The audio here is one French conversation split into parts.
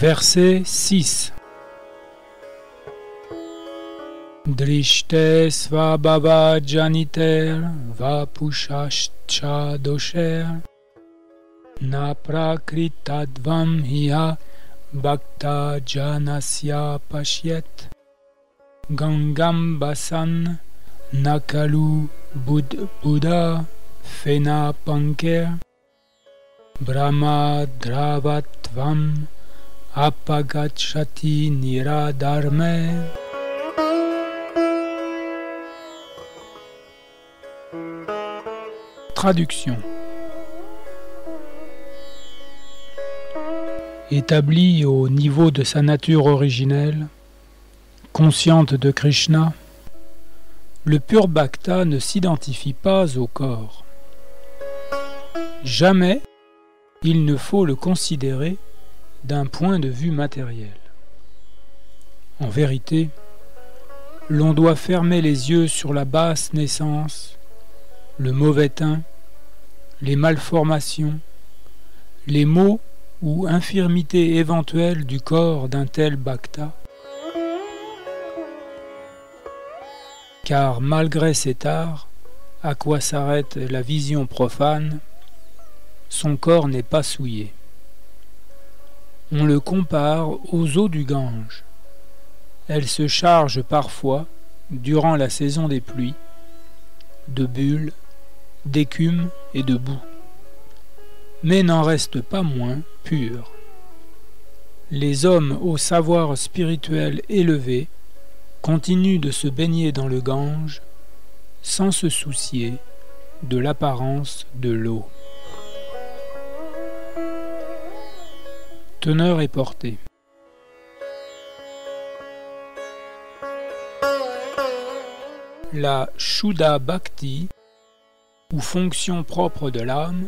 Verset 6. Drishte svabhava janiter vapushascha dosher na prakritadvam hiya bhakta janasya pashyet gangam basan nakalu buddha fena panker brahma dravatvam apagachati niradarme. Traduction. Établie au niveau de sa nature originelle, consciente de Krishna, le pur bhakta ne s'identifie pas au corps. Jamais il ne faut le considérer d'un point de vue matériel. En vérité, l'on doit fermer les yeux sur la basse naissance, le mauvais teint, les malformations, les maux ou infirmités éventuelles du corps d'un tel bhakta. Car malgré cet art, à quoi s'arrête la vision profane, son corps n'est pas souillé. On le compare aux eaux du Gange. Elles se chargent parfois, durant la saison des pluies, de bulles, d'écume et de boue, mais n'en restent pas moins pures. Les hommes au savoir spirituel élevé continuent de se baigner dans le Gange sans se soucier de l'apparence de l'eau. Teneur et portée. La Shuddha Bhakti, ou fonction propre de l'âme,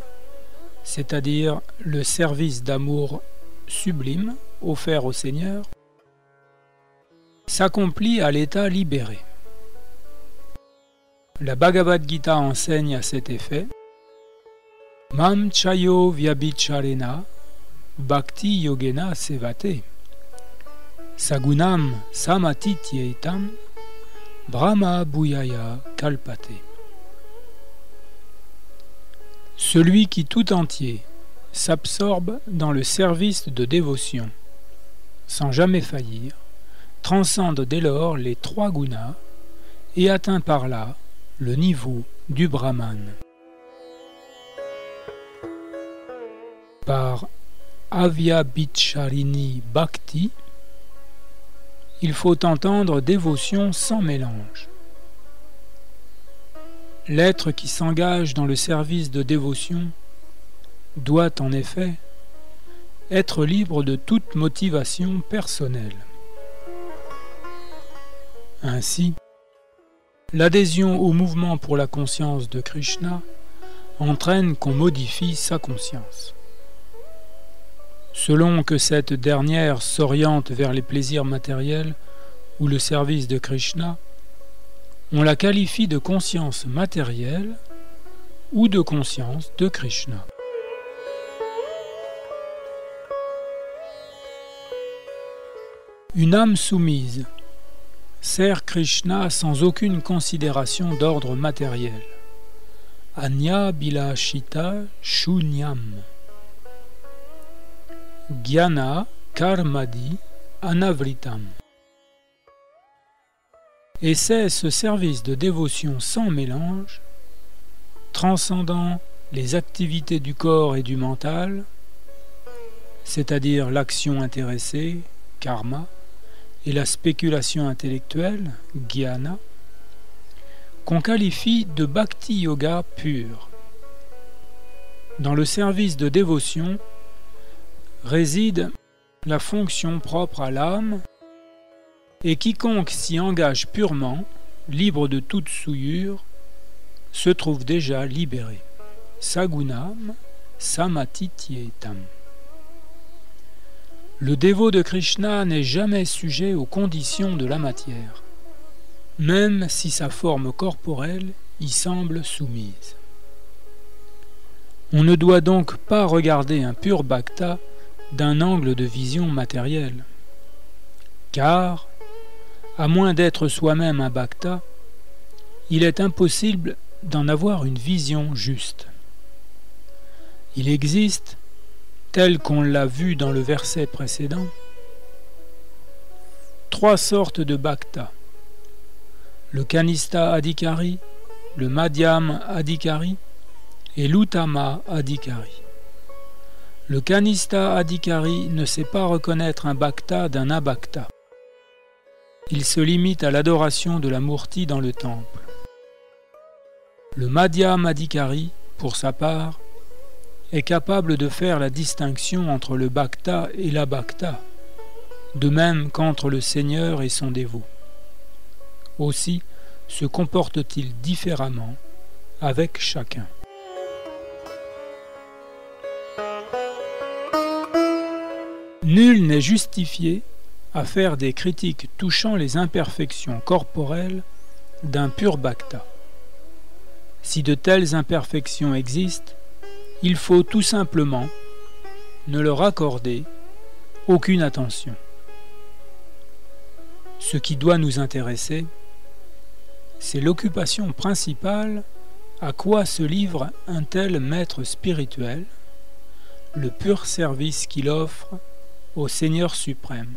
c'est-à-dire le service d'amour sublime offert au Seigneur, s'accomplit à l'état libéré. La Bhagavad Gita enseigne à cet effet « Mam chayo vyabhicharena bhakti yogena sevate sagunam samatityetam brahma bhuyaya kalpate » Celui qui tout entier s'absorbe dans le service de dévotion, sans jamais faillir, transcende dès lors les trois gunas et atteint par là le niveau du Brahman. Par Avyabhicharini Bhakti, il faut entendre dévotion sans mélange. L'être qui s'engage dans le service de dévotion doit en effet être libre de toute motivation personnelle. Ainsi, l'adhésion au mouvement pour la conscience de Krishna entraîne qu'on modifie sa conscience. Selon que cette dernière s'oriente vers les plaisirs matériels ou le service de Krishna, on la qualifie de conscience matérielle ou de conscience de Krishna. Une âme soumise sert Krishna sans aucune considération d'ordre matériel. Anya bilashita shunyam. Gyana karmadi anavritam. Et c'est ce service de dévotion sans mélange, transcendant les activités du corps et du mental, c'est-à-dire l'action intéressée, karma, et la spéculation intellectuelle, jnana, qu'on qualifie de bhakti yoga pur. Dans le service de dévotion réside la fonction propre à l'âme, et quiconque s'y engage purement, libre de toute souillure, se trouve déjà libéré. Sagunam samatityetam. Le dévot de Krishna n'est jamais sujet aux conditions de la matière, même si sa forme corporelle y semble soumise. On ne doit donc pas regarder un pur bhakta d'un angle de vision matériel. Car, à moins d'être soi-même un bhakta, il est impossible d'en avoir une vision juste. Il existe, tel qu'on l'a vu dans le verset précédent, 3 sortes de bhakta: le Kanistha Adhikari, le Madhyam Adhikari et l'Uttama Adhikari. Le Kanistha Adhikari ne sait pas reconnaître un bhakta d'un abhakta. Il se limite à l'adoration de la Murti dans le temple. Le Madhyam Adhikari, pour sa part, est capable de faire la distinction entre le bhakta et l'abhakta, de même qu'entre le Seigneur et son dévot. Aussi se comporte-t-il différemment avec chacun. Nul n'est justifié à faire des critiques touchant les imperfections corporelles d'un pur bhakta. Si de telles imperfections existent, il faut tout simplement ne leur accorder aucune attention. Ce qui doit nous intéresser, c'est l'occupation principale à quoi se livre un tel maître spirituel, le pur service qu'il offre au Seigneur suprême.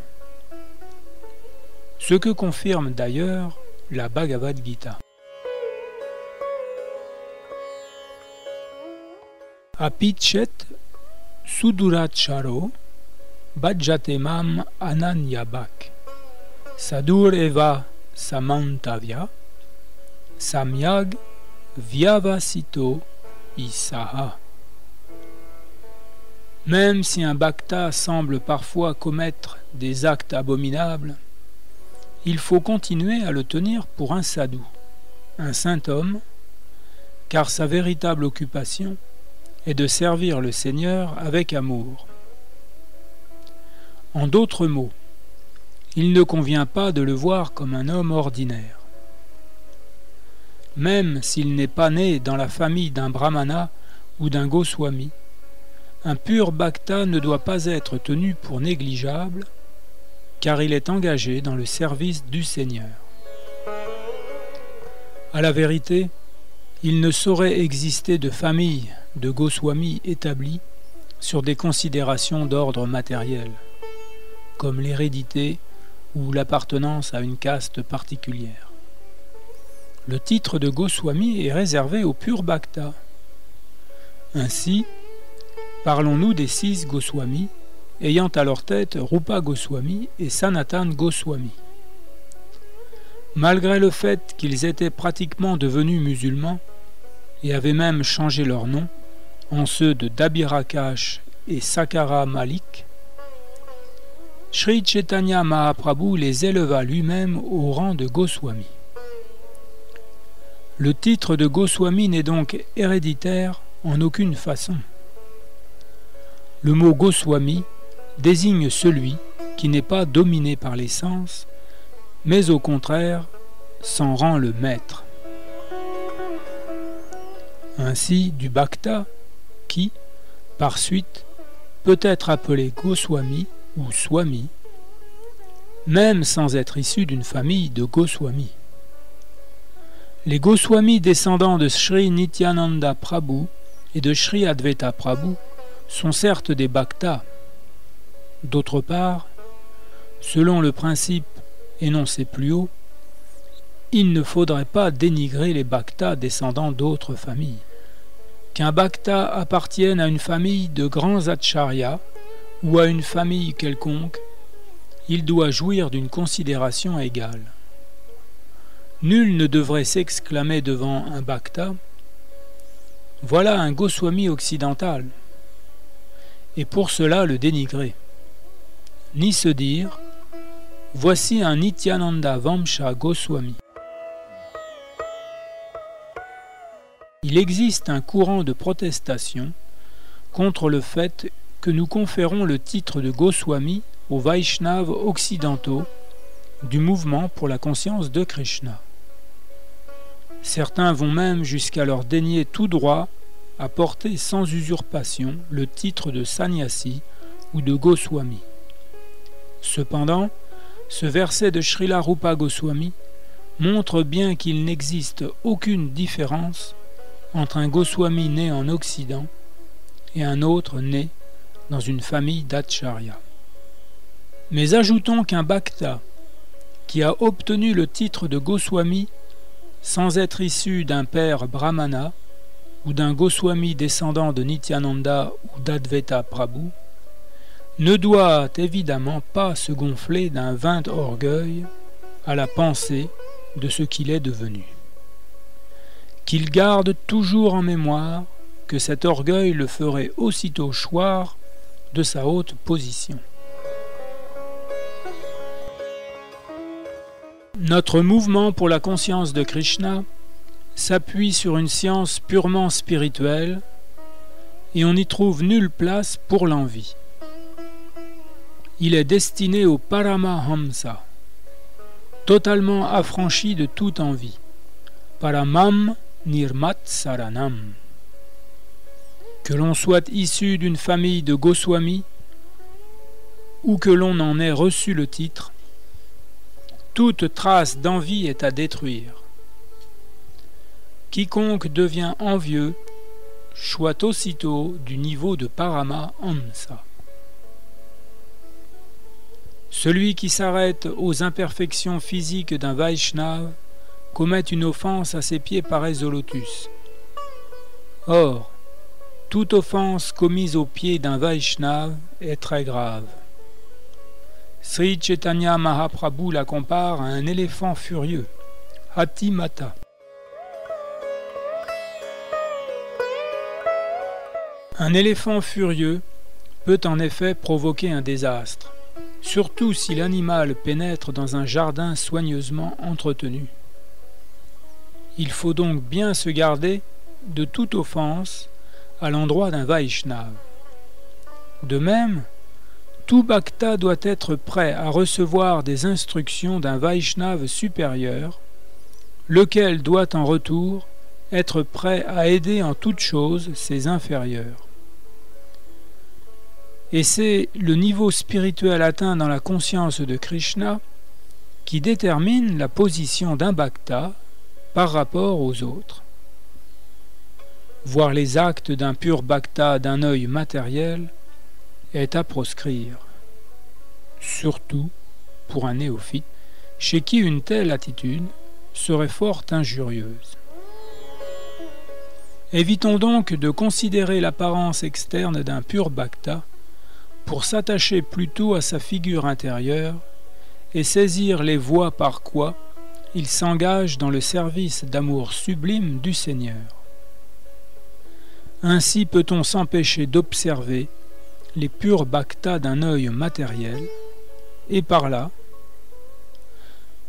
Ce que confirme d'ailleurs la Bhagavad Gita. Apichet suduracharo bhajate mam ananyabhak sadur eva samantavya samyag vyavasito isaha. Même si un bhakta semble parfois commettre des actes abominables, il faut continuer à le tenir pour un sadhu, un saint homme, car sa véritable occupation est de servir le Seigneur avec amour. En d'autres mots, il ne convient pas de le voir comme un homme ordinaire. Même s'il n'est pas né dans la famille d'un brahmana ou d'un goswami, un pur bhakta ne doit pas être tenu pour négligeable, car il est engagé dans le service du Seigneur. À la vérité, il ne saurait exister de famille de goswamis établie sur des considérations d'ordre matériel, comme l'hérédité ou l'appartenance à une caste particulière. Le titre de goswami est réservé au pur bhakta. Ainsi, parlons-nous des 6 Goswamis, ayant à leur tête Rupa Goswami et Sanatan Goswami. Malgré le fait qu'ils étaient pratiquement devenus musulmans et avaient même changé leur nom en ceux de Dabirakash et Sakara Malik, Sri Chaitanya Mahaprabhu les éleva lui-même au rang de Goswami. Le titre de Goswami n'est donc héréditaire en aucune façon. Le mot Goswami désigne celui qui n'est pas dominé par les sens, mais au contraire s'en rend le maître. Ainsi, du bhakta, qui, par suite, peut être appelé Goswami ou Swami, même sans être issu d'une famille de Goswami. Les Goswamis descendants de Sri Nityananda Prabhu et de Sri Advaita Prabhu sont certes des bhaktas. D'autre part, selon le principe énoncé plus haut, il ne faudrait pas dénigrer les bhaktas descendants d'autres familles. Qu'un bhakta appartienne à une famille de grands acharyas ou à une famille quelconque, il doit jouir d'une considération égale. Nul ne devrait s'exclamer devant un bhakta « Voilà un Goswami occidental » et pour cela le dénigrer, ni se dire « Voici un Nityananda Vamsha Goswami ». Il existe un courant de protestation contre le fait que nous conférons le titre de Goswami aux Vaishnavas occidentaux du mouvement pour la conscience de Krishna. Certains vont même jusqu'à leur dénier tout droit à porter sans usurpation le titre de sannyasi ou de Goswami. Cependant, ce verset de Srila Rupa Goswami montre bien qu'il n'existe aucune différence entre un Goswami né en Occident et un autre né dans une famille d'acharya. Mais ajoutons qu'un bhakta qui a obtenu le titre de Goswami sans être issu d'un père brahmana ou d'un Goswami descendant de Nityananda ou d'Advaita Prabhu ne doit évidemment pas se gonfler d'un vain orgueil à la pensée de ce qu'il est devenu. Qu'il garde toujours en mémoire que cet orgueil le ferait aussitôt choir de sa haute position. Notre mouvement pour la conscience de Krishna s'appuie sur une science purement spirituelle et on n'y trouve nulle place pour l'envie. Il est destiné au Paramahamsa, totalement affranchi de toute envie. Paramam Nirmat Saranam. Que l'on soit issu d'une famille de Goswami ou que l'on en ait reçu le titre, toute trace d'envie est à détruire. Quiconque devient envieux choit aussitôt du niveau de Paramahamsa. Celui qui s'arrête aux imperfections physiques d'un Vaishnava commet une offense à ses pieds pareils au lotus. Or, toute offense commise aux pieds d'un Vaishnava est très grave. Sri Chaitanya Mahaprabhu la compare à un éléphant furieux, Hatimata. Un éléphant furieux peut en effet provoquer un désastre, surtout si l'animal pénètre dans un jardin soigneusement entretenu. Il faut donc bien se garder de toute offense à l'endroit d'un Vaishnava. De même, tout bhakta doit être prêt à recevoir des instructions d'un Vaishnava supérieur, lequel doit en retour être prêt à aider en toutes choses ses inférieurs. Et c'est le niveau spirituel atteint dans la conscience de Krishna qui détermine la position d'un bhakta par rapport aux autres. Voir les actes d'un pur bhakta d'un œil matériel est à proscrire, surtout pour un néophyte, chez qui une telle attitude serait fort injurieuse. Évitons donc de considérer l'apparence externe d'un pur bhakta pour s'attacher plutôt à sa figure intérieure et saisir les voies par quoi il s'engage dans le service d'amour sublime du Seigneur. Ainsi peut-on s'empêcher d'observer les purs bhaktas d'un œil matériel et par là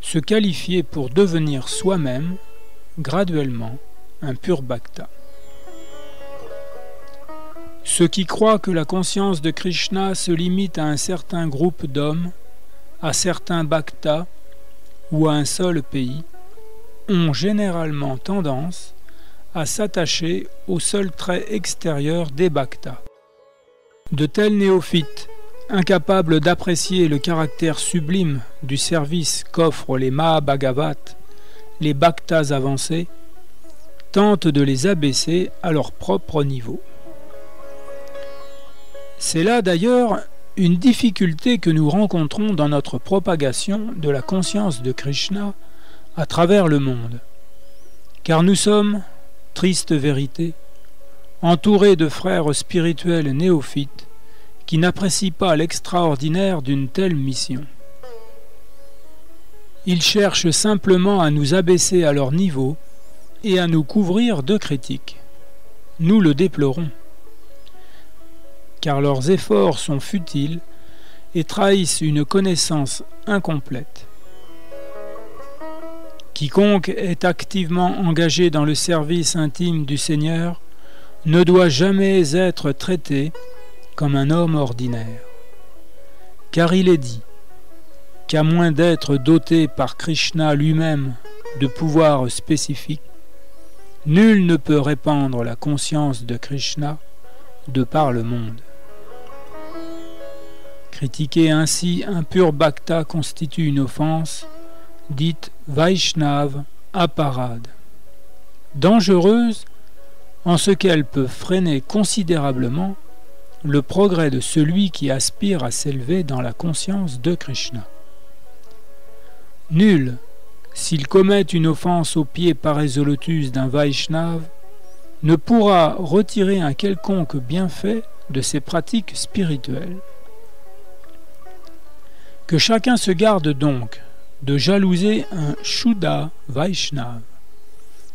se qualifier pour devenir soi-même graduellement un pur bhakta. Ceux qui croient que la conscience de Krishna se limite à un certain groupe d'hommes, à certains bhaktas ou à un seul pays, ont généralement tendance à s'attacher au seul trait extérieur des bhaktas. De tels néophytes, incapables d'apprécier le caractère sublime du service qu'offrent les Mahabhagavat, les bhaktas avancés, tentent de les abaisser à leur propre niveau. C'est là d'ailleurs une difficulté que nous rencontrons dans notre propagation de la conscience de Krishna à travers le monde. Car nous sommes, triste vérité, entourés de frères spirituels néophytes qui n'apprécient pas l'extraordinaire d'une telle mission. Ils cherchent simplement à nous abaisser à leur niveau et à nous couvrir de critiques. Nous le déplorons, car leurs efforts sont futiles et trahissent une connaissance incomplète. Quiconque est activement engagé dans le service intime du Seigneur ne doit jamais être traité comme un homme ordinaire. Car il est dit qu'à moins d'être doté par Krishna lui-même de pouvoirs spécifiques, nul ne peut répandre la conscience de Krishna de par le monde. Critiquer ainsi un pur bhakta constitue une offense, dite Vaishnav aparad. Dangereuse en ce qu'elle peut freiner considérablement le progrès de celui qui aspire à s'élever dans la conscience de Krishna. Nul, s'il commet une offense au pied parésolotus d'un Vaishnav, ne pourra retirer un quelconque bienfait de ses pratiques spirituelles. Que chacun se garde donc de jalouser un Shuddha Vaishnav,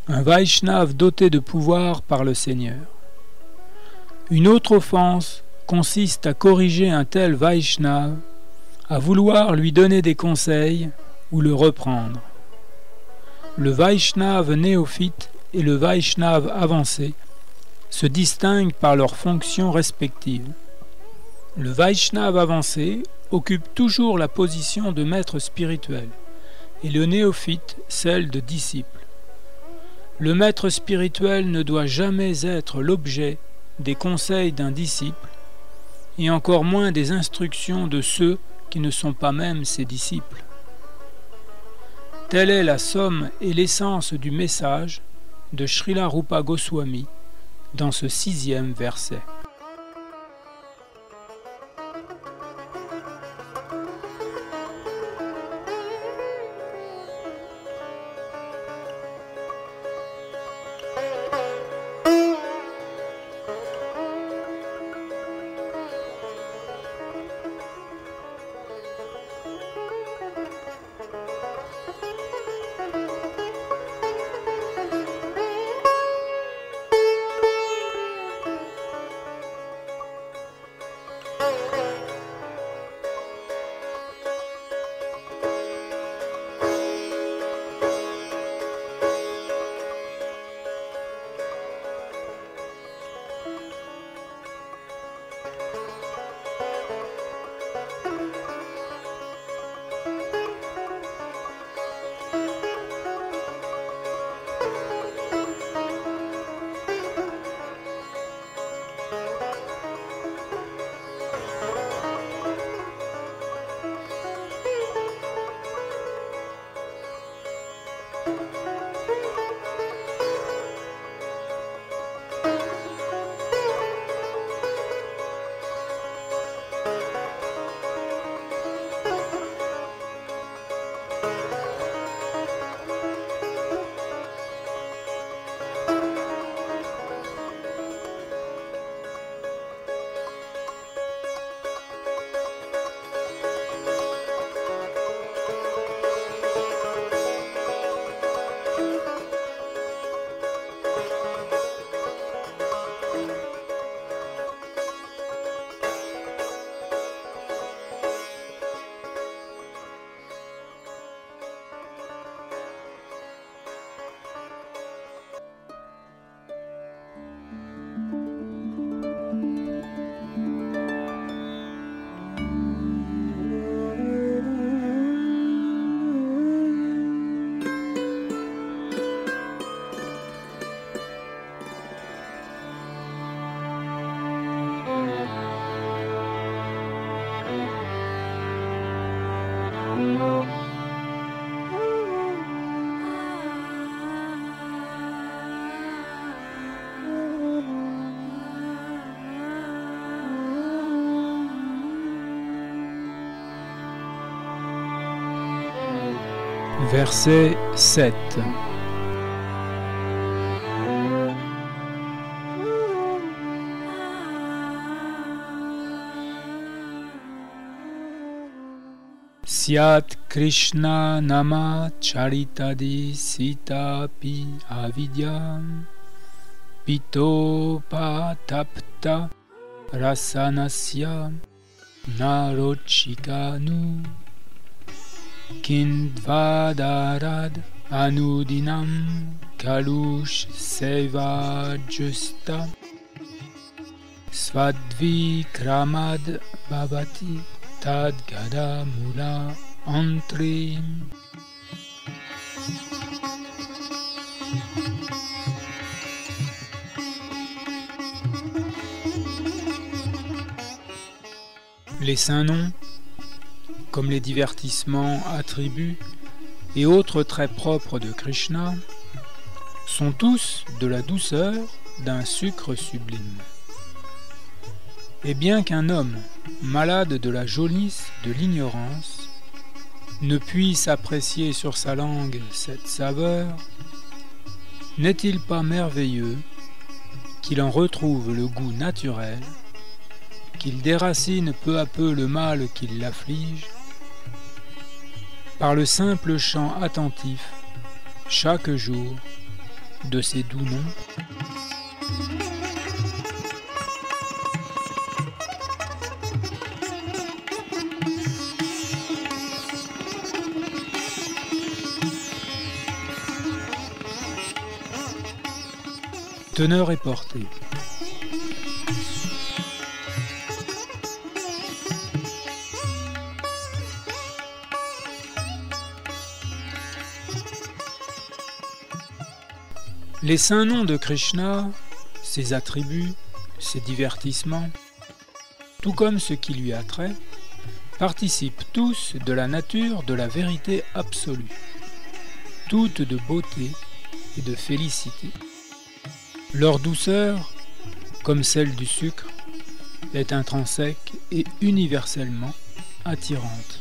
un Vaishnav doté de pouvoir par le Seigneur. Une autre offense consiste à corriger un tel Vaishnav, à vouloir lui donner des conseils ou le reprendre. Le Vaishnav néophyte et le Vaishnav avancé se distinguent par leurs fonctions respectives. Le Vaishnav avancé occupe toujours la position de maître spirituel et le néophyte celle de disciple. Le maître spirituel ne doit jamais être l'objet des conseils d'un disciple et encore moins des instructions de ceux qui ne sont pas même ses disciples. Telle est la somme et l'essence du message de Srila Rupa Goswami dans ce 6e verset. Verset 7. Syat Krishna nama charitadi sitapi avidyam pito patapta rasanasya narochikanu Kindvadarad anudinam kalush seva justa svadvikramad bhavati tad gada mula antrim. Les saints noms, comme les divertissements, attributs et autres traits propres de Krishna, sont tous de la douceur d'un sucre sublime. Et bien qu'un homme, malade de la jaunisse de l'ignorance, ne puisse apprécier sur sa langue cette saveur, n'est-il pas merveilleux qu'il en retrouve le goût naturel, qu'il déracine peu à peu le mal qui l'afflige, par le simple chant attentif, chaque jour, de ces doux noms? Teneur et portée. Les saints noms de Krishna, ses attributs, ses divertissements, tout comme ce qui lui a trait, participent tous de la nature de la vérité absolue, toutes de beauté et de félicité. Leur douceur, comme celle du sucre, est intrinsèque et universellement attirante.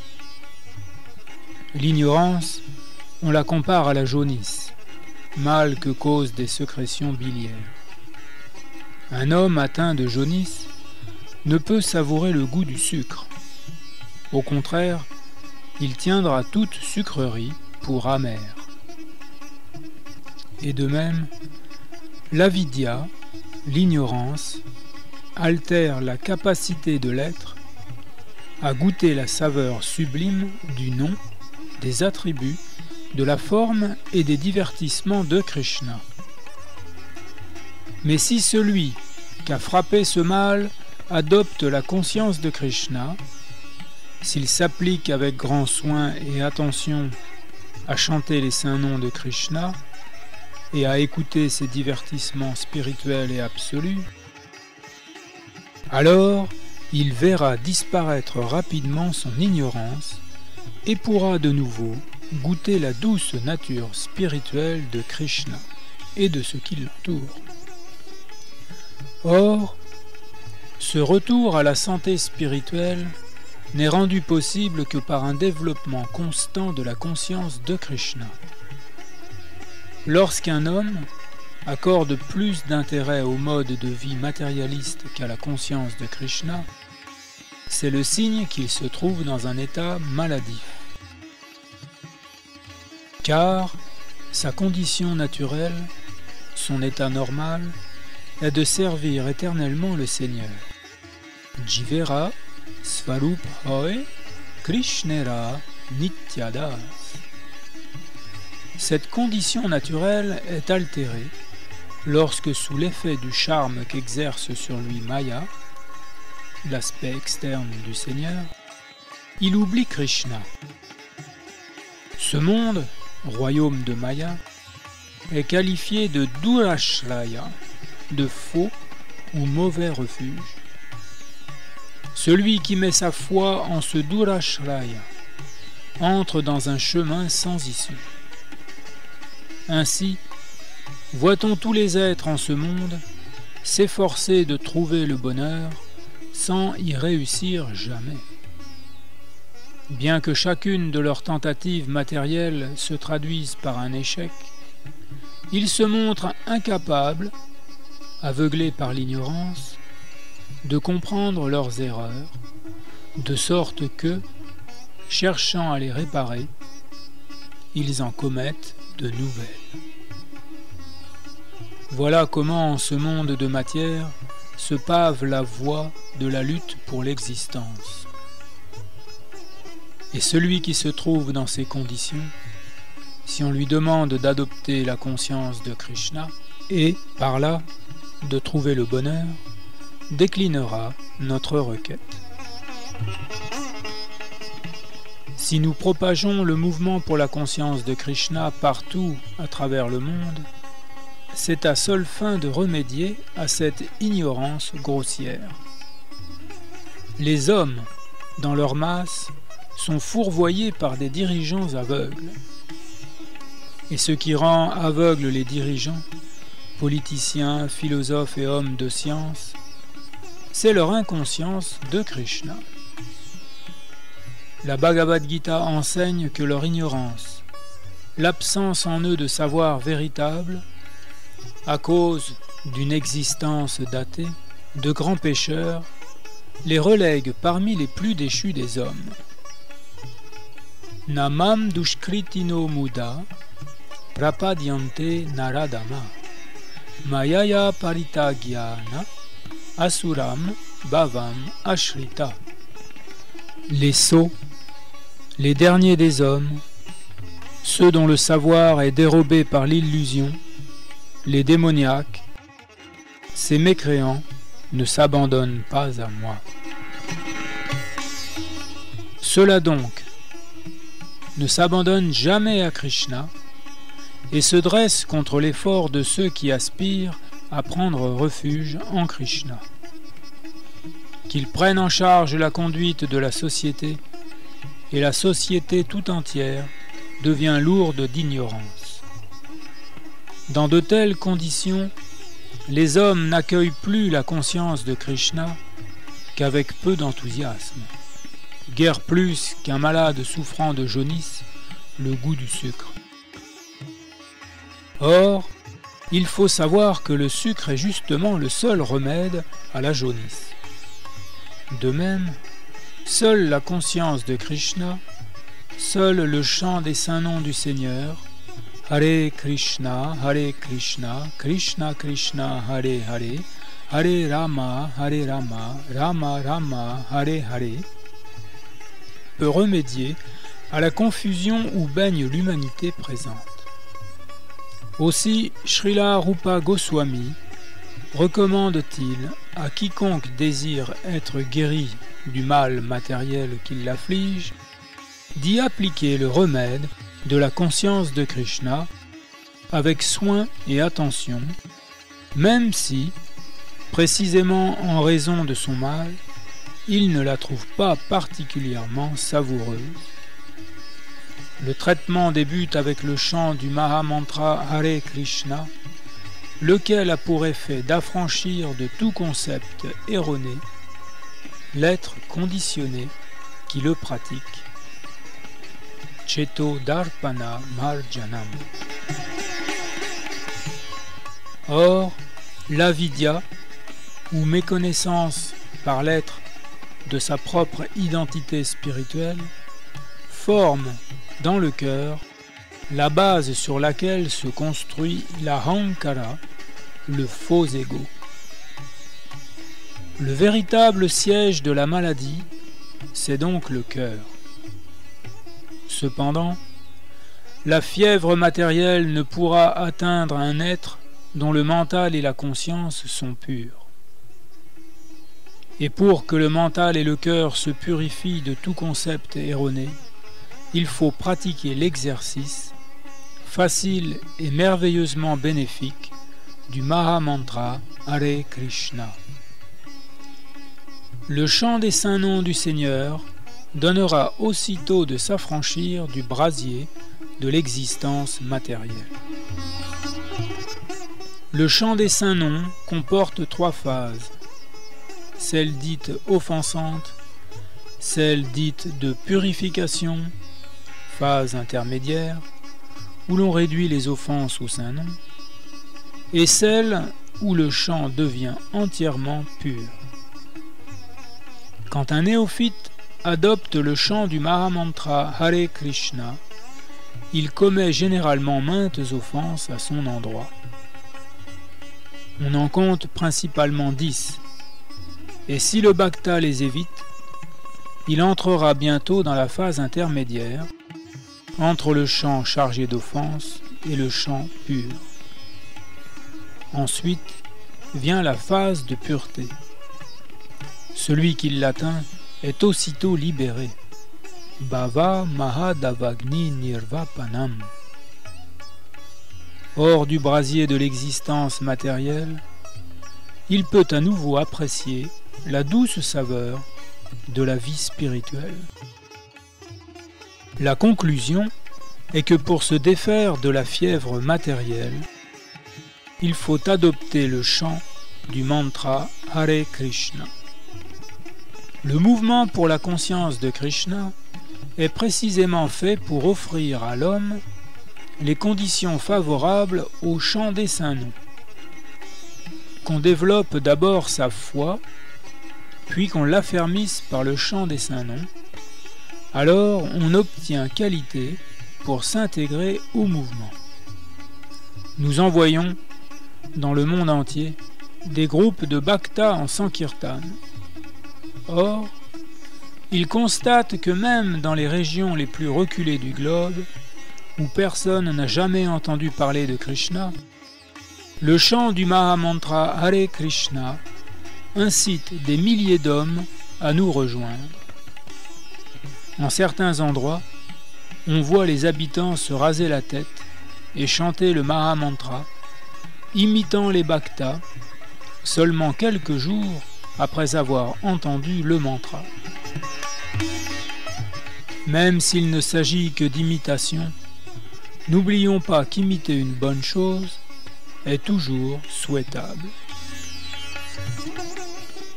L'ignorance, on la compare à la jaunisse, mal que causent des sécrétions biliaires. Un homme atteint de jaunisse ne peut savourer le goût du sucre. Au contraire, il tiendra toute sucrerie pour amère. Et de même, l'avidya, l'ignorance, altère la capacité de l'être à goûter la saveur sublime du nom, des attributs, de la forme et des divertissements de Krishna. Mais si celui qu'a frappé ce mal adopte la conscience de Krishna, s'il s'applique avec grand soin et attention à chanter les saints noms de Krishna, et à écouter ses divertissements spirituels et absolus, alors il verra disparaître rapidement son ignorance et pourra de nouveau goûter la douce nature spirituelle de Krishna et de ce qui l'entoure. Or, ce retour à la santé spirituelle n'est rendu possible que par un développement constant de la conscience de Krishna. Lorsqu'un homme accorde plus d'intérêt au mode de vie matérialiste qu'à la conscience de Krishna, c'est le signe qu'il se trouve dans un état maladif. Car sa condition naturelle, son état normal, est de servir éternellement le Seigneur. Jivera Svarup Hoy Krishnera Nityadas. Cette condition naturelle est altérée lorsque, sous l'effet du charme qu'exerce sur lui Maya, l'aspect externe du Seigneur, il oublie Krishna. Ce monde, royaume de Maya, est qualifié de Durashraya, de faux ou mauvais refuge. Celui qui met sa foi en ce Durashraya entre dans un chemin sans issue. Ainsi, voit-on tous les êtres en ce monde s'efforcer de trouver le bonheur sans y réussir jamais. Bien que chacune de leurs tentatives matérielles se traduise par un échec, ils se montrent incapables, aveuglés par l'ignorance, de comprendre leurs erreurs, de sorte que, cherchant à les réparer, ils en commettent de nouvelles. Voilà comment en ce monde de matière se pave la voie de la lutte pour l'existence. Et celui qui se trouve dans ces conditions, si on lui demande d'adopter la conscience de Krishna et, par là, de trouver le bonheur, déclinera notre requête. Si nous propageons le mouvement pour la conscience de Krishna partout à travers le monde, c'est à seule fin de remédier à cette ignorance grossière. Les hommes dans leur masse, sont fourvoyés par des dirigeants aveugles. Et ce qui rend aveugles les dirigeants, politiciens, philosophes et hommes de science, c'est leur inconscience de Krishna. La Bhagavad Gita enseigne que leur ignorance, l'absence en eux de savoir véritable, à cause d'une existence datée, de grands pécheurs, les relègue parmi les plus déchus des hommes. Namam dushkritino muda prapadyante naradama mayaya paritagyana asuram bhavam ashrita. Les sots, les derniers des hommes, ceux dont le savoir est dérobé par l'illusion, les démoniaques, ces mécréants ne s'abandonnent pas à moi. Ceux-là donc ne s'abandonnent jamais à Krishna et se dressent contre l'effort de ceux qui aspirent à prendre refuge en Krishna. Qu'ils prennent en charge la conduite de la société, et la société tout entière devient lourde d'ignorance. Dans de telles conditions, les hommes n'accueillent plus la conscience de Krishna qu'avec peu d'enthousiasme, guère plus qu'un malade souffrant de jaunisse, le goût du sucre. Or, il faut savoir que le sucre est justement le seul remède à la jaunisse. De même, seule la conscience de Krishna, seul le chant des saints noms du Seigneur, Hare Krishna, Krishna Krishna, Hare Hare, Hare Rama, Rama Rama, Hare Hare, peut remédier à la confusion où baigne l'humanité présente. Aussi, Srila Rupa Goswami recommande-t-il à quiconque désire être guéri du mal matériel qui l'afflige, d'y appliquer le remède de la conscience de Krishna avec soin et attention, même si, précisément en raison de son mal, il ne la trouve pas particulièrement savoureuse. Le traitement débute avec le chant du Mahamantra Hare Krishna, lequel a pour effet d'affranchir de tout concept erroné l'être conditionné qui le pratique. Cheto Darpana Marjanam. Or, l'avidya, ou méconnaissance par l'être de sa propre identité spirituelle, forme dans le cœur la base sur laquelle se construit l'ahankara, le faux ego. Le véritable siège de la maladie, c'est donc le cœur. Cependant, la fièvre matérielle ne pourra atteindre un être dont le mental et la conscience sont purs. Et pour que le mental et le cœur se purifient de tout concept erroné, il faut pratiquer l'exercice, facile et merveilleusement bénéfique, du Mahamantra Hare Krishna. Le chant des saints noms du Seigneur donnera aussitôt de s'affranchir du brasier de l'existence matérielle. Le chant des saints noms comporte 3 phases, celle dite offensante, celle dite de purification, phase intermédiaire, où l'on réduit les offenses au saint nom, et celle où le chant devient entièrement pur. Quand un néophyte adopte le chant du Mahamantra Hare Krishna, il commet généralement maintes offenses à son endroit. On en compte principalement 10, et si le bhakta les évite, il entrera bientôt dans la phase intermédiaire, entre le chant chargé d'offenses et le chant pur. Ensuite vient la phase de pureté. Celui qui l'atteint est aussitôt libéré. Bhava Mahadavagni Nirvapanam. Hors du brasier de l'existence matérielle, il peut à nouveau apprécier la douce saveur de la vie spirituelle. La conclusion est que pour se défaire de la fièvre matérielle, il faut adopter le chant du mantra Hare Krishna. Le mouvement pour la conscience de Krishna est précisément fait pour offrir à l'homme les conditions favorables au chant des saints noms. Qu'on développe d'abord sa foi, puis qu'on l'affermisse par le chant des saints noms, alors on obtient qualité pour s'intégrer au mouvement. Nous envoyons dans le monde entier des groupes de bhaktas en sankirtan. Or, ils constatent que même dans les régions les plus reculées du globe, où personne n'a jamais entendu parler de Krishna, le chant du Mahamantra Hare Krishna incite des milliers d'hommes à nous rejoindre. En certains endroits, on voit les habitants se raser la tête et chanter le Mahamantra, imitant les bhaktas, seulement quelques jours après avoir entendu le mantra. Même s'il ne s'agit que d'imitation, n'oublions pas qu'imiter une bonne chose est toujours souhaitable.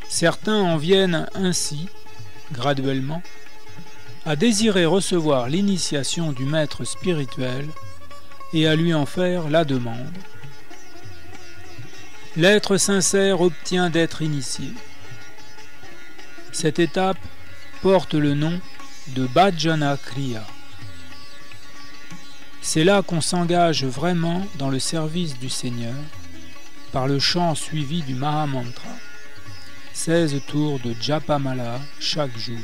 Certains en viennent ainsi, graduellement, à désirer recevoir l'initiation du maître spirituel et à lui en faire la demande. L'être sincère obtient d'être initié. Cette étape porte le nom de Bhajana Kriya. C'est là qu'on s'engage vraiment dans le service du Seigneur par le chant suivi du Mahamantra, 16 tours de Japamala chaque jour,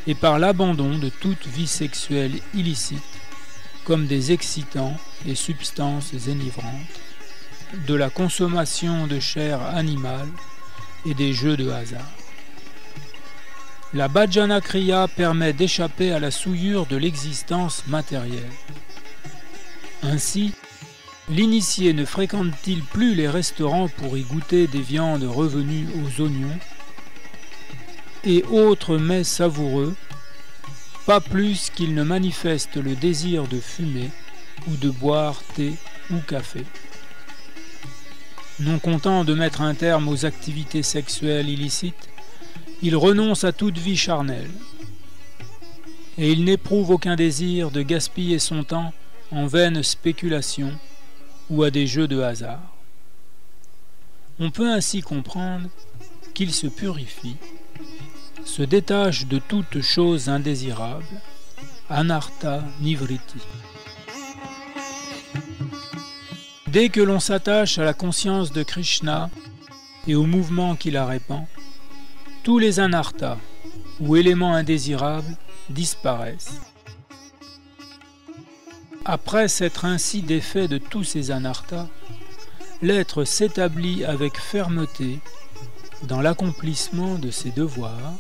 et par l'abandon de toute vie sexuelle illicite comme des excitants et substances enivrantes, de la consommation de chair animale et des jeux de hasard. La Bhajana Kriya permet d'échapper à la souillure de l'existence matérielle. Ainsi, l'initié ne fréquente-t-il plus les restaurants pour y goûter des viandes revenues aux oignons et autres mets savoureux, pas plus qu'il ne manifeste le désir de fumer ou de boire thé ou café. Non content de mettre un terme aux activités sexuelles illicites, il renonce à toute vie charnelle. Et il n'éprouve aucun désir de gaspiller son temps en vaines spéculations ou à des jeux de hasard. On peut ainsi comprendre qu'il se purifie, se détache de toute chose indésirable, anartha nivriti. Dès que l'on s'attache à la conscience de Krishna et au mouvement qui la répand, tous les anarthas ou éléments indésirables disparaissent. Après s'être ainsi défait de tous ces anarthas, l'être s'établit avec fermeté dans l'accomplissement de ses devoirs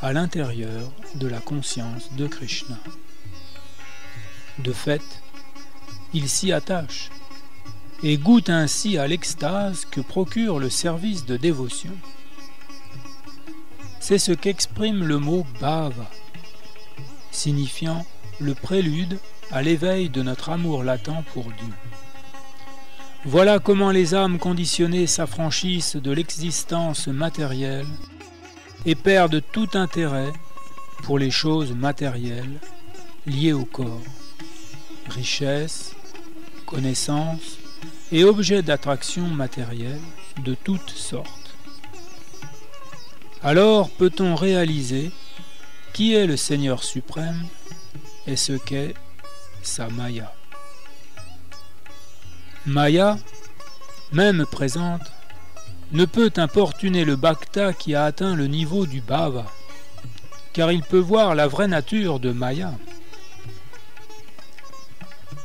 à l'intérieur de la conscience de Krishna. De fait, il s'y attache et goûte ainsi à l'extase que procure le service de dévotion. C'est ce qu'exprime le mot bhava, signifiant le prélude à l'éveil de notre amour latent pour Dieu. Voilà comment les âmes conditionnées s'affranchissent de l'existence matérielle et perdent tout intérêt pour les choses matérielles liées au corps, richesse, connaissance et objets d'attraction matérielle de toutes sortes. Alors peut-on réaliser qui est le Seigneur suprême et ce qu'est sa Maya. Maya, même présente, ne peut importuner le bhakta qui a atteint le niveau du bhava, car il peut voir la vraie nature de Maya.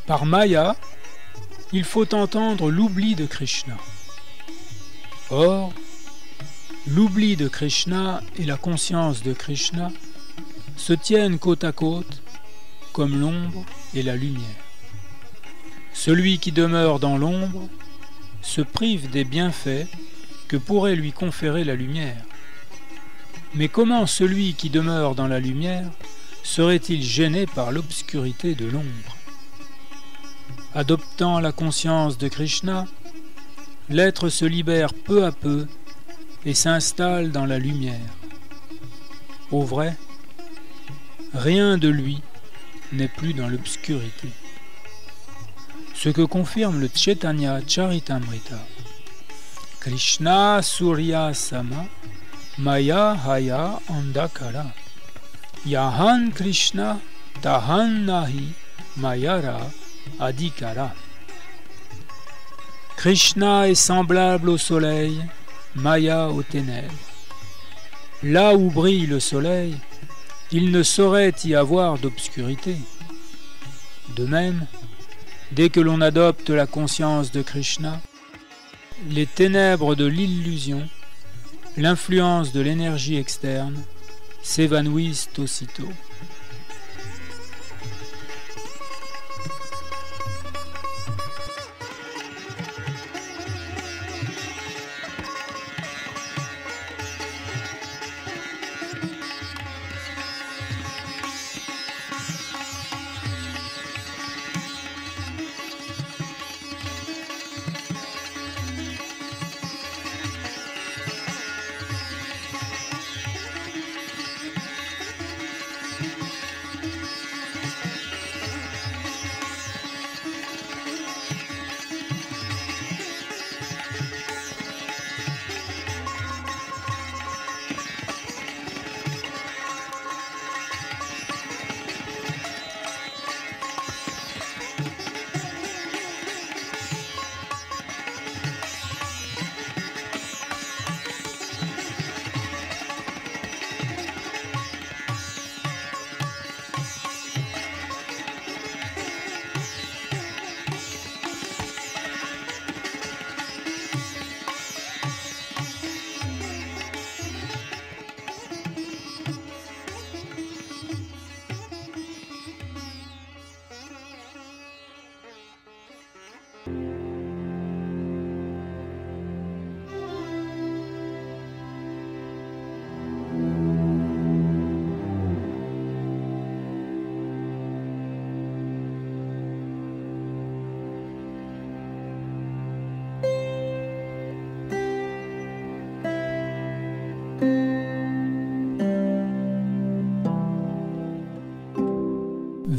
Par Maya, il faut entendre l'oubli de Krishna. Or, l'oubli de Krishna et la conscience de Krishna se tiennent côte à côte comme l'ombre et la lumière. Celui qui demeure dans l'ombre se prive des bienfaits que pourrait lui conférer la lumière. Mais comment celui qui demeure dans la lumière serait-il gêné par l'obscurité de l'ombre? Adoptant la conscience de Krishna, l'être se libère peu à peu et s'installe dans la lumière. Au vrai, rien de lui n'est plus dans l'obscurité. Ce que confirme le Chaitanya Charitamrita. Krishna Surya Sama Maya Haya Andakara Yahan Krishna Tahan Nahi Mayara Adhikara. Krishna est semblable au soleil, Maya aux ténèbres. Là où brille le soleil, il ne saurait y avoir d'obscurité. De même, dès que l'on adopte la conscience de Krishna, les ténèbres de l'illusion, l'influence de l'énergie externe, s'évanouissent aussitôt.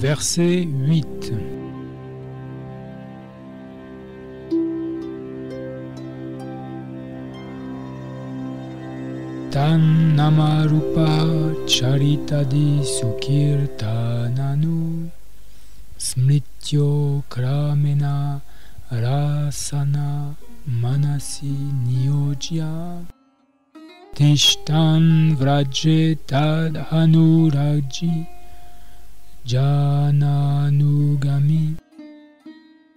Verset 8. Tan namarupa charitadi sukirtananu smrityo kramena rasana manasi niyojya tishtan vraje tad anuragji Jananugami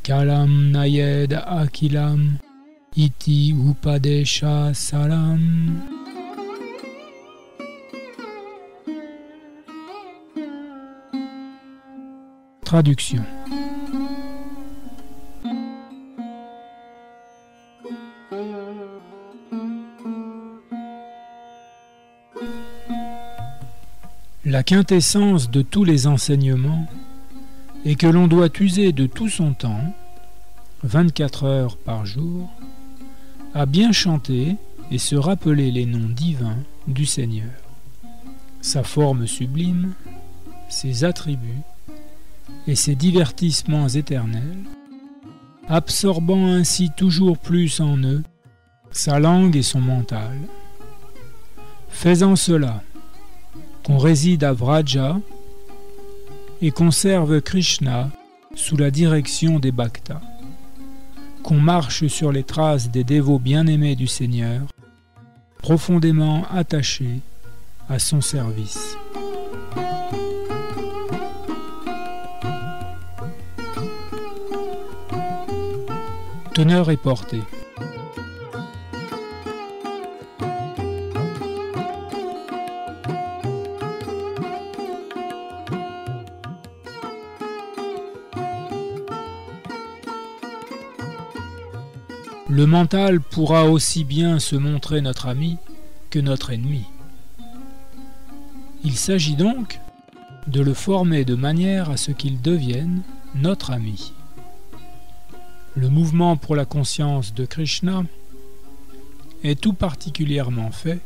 Kalam Nayed Akilam Iti Upadesha Salam. Traduction. La quintessence de tous les enseignements est que l'on doit user de tout son temps, 24 heures par jour, à bien chanter et se rappeler les noms divins du Seigneur, sa forme sublime, ses attributs et ses divertissements éternels, absorbant ainsi toujours plus en eux sa langue et son mental. Faisant cela, qu'on réside à Vraja et qu'on serve Krishna sous la direction des Bhaktas, qu'on marche sur les traces des dévots bien-aimés du Seigneur, profondément attachés à son service. Teneur et portée. Le mental pourra aussi bien se montrer notre ami que notre ennemi. Il s'agit donc de le former de manière à ce qu'il devienne notre ami. Le mouvement pour la conscience de Krishna est tout particulièrement fait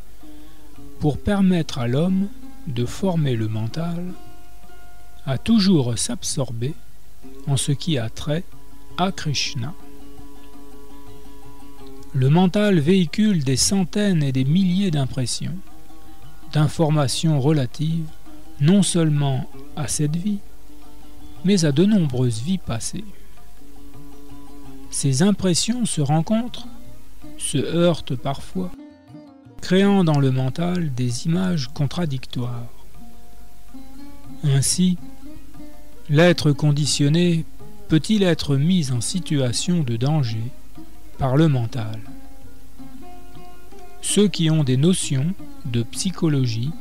pour permettre à l'homme de former le mental à toujours s'absorber en ce qui a trait à Krishna. Le mental véhicule des centaines et des milliers d'impressions, d'informations relatives non seulement à cette vie, mais à de nombreuses vies passées. Ces impressions se rencontrent, se heurtent parfois, créant dans le mental des images contradictoires. Ainsi, l'être conditionné peut-il être mis en situation de danger par le mental. Ceux qui ont des notions de psychologie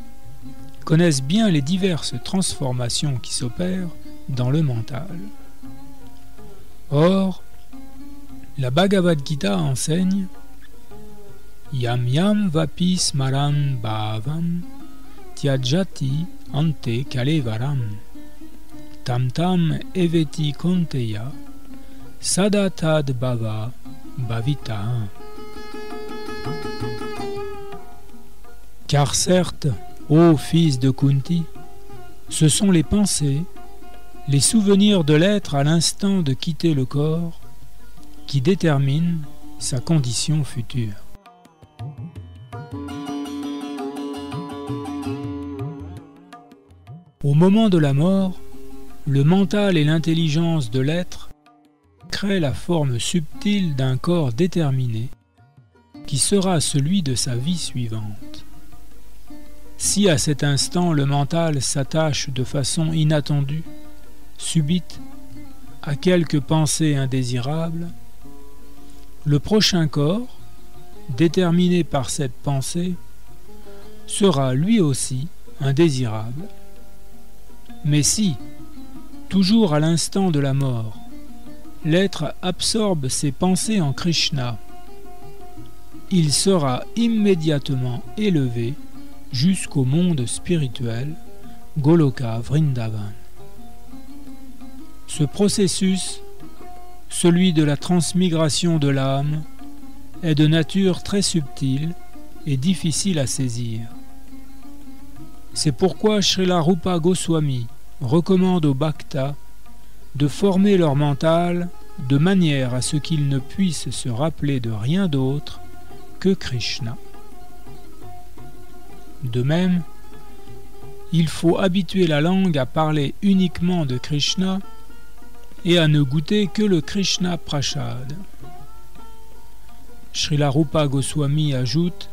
connaissent bien les diverses transformations qui s'opèrent dans le mental. Or, la Bhagavad Gita enseigne Yam yam vapi smaran bhavam tyajati ante kalevaram tam tam eveti konteya sadatad bhava bhavita. Car certes, ô fils de Kunti, ce sont les pensées, les souvenirs de l'être à l'instant de quitter le corps qui déterminent sa condition future. Au moment de la mort, le mental et l'intelligence de l'être créent la forme subtile d'un corps déterminé qui sera celui de sa vie suivante. Si à cet instant le mental s'attache de façon inattendue, subite, à quelque pensée indésirable, le prochain corps, déterminé par cette pensée, sera lui aussi indésirable. Mais si, toujours à l'instant de la mort, l'être absorbe ses pensées en Krishna, il sera immédiatement élevé jusqu'au monde spirituel, Goloka Vrindavan. Ce processus, celui de la transmigration de l'âme, est de nature très subtile et difficile à saisir. C'est pourquoi Srila Rupa Goswami recommande aux bhaktas de former leur mental de manière à ce qu'ils ne puissent se rappeler de rien d'autre que Krishna. De même, il faut habituer la langue à parler uniquement de Krishna et à ne goûter que le Krishna Prasad. Srila Rupa Goswami ajoute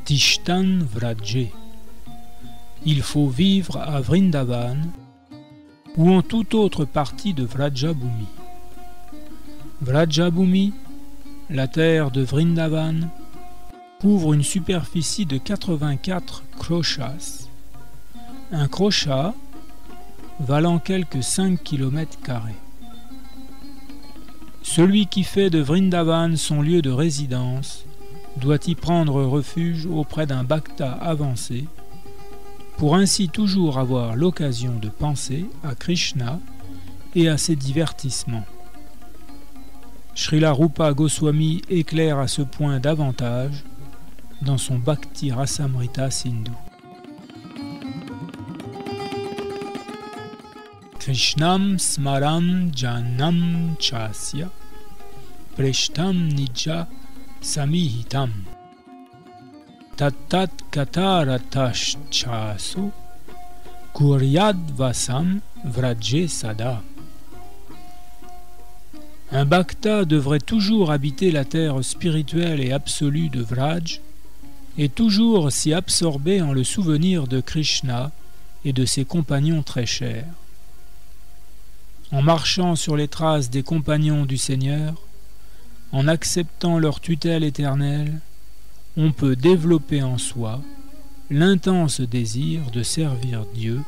Tishtan Vraje. Il faut vivre à Vrindavan ou en toute autre partie de Vrajabhumi. Vrajabhumi, la terre de Vrindavan, couvre une superficie de 84 kroshas. Un krosha valant quelques 5 km². Celui qui fait de Vrindavan son lieu de résidence doit y prendre refuge auprès d'un bhakta avancé pour ainsi toujours avoir l'occasion de penser à Krishna et à ses divertissements. Srila Rupa Goswami éclaire à ce point davantage dans son Bhakti Rasamrita Sindhu. Krishnam smaram janam chasya preshtam nija samihitam tattat kataratash chaso kuryad vasam vraje sada. Un bhakta devrait toujours habiter la terre spirituelle et absolue de Vraj et toujours s'y absorber en le souvenir de Krishna et de ses compagnons très chers. En marchant sur les traces des compagnons du Seigneur, en acceptant leur tutelle éternelle, on peut développer en soi l'intense désir de servir Dieu,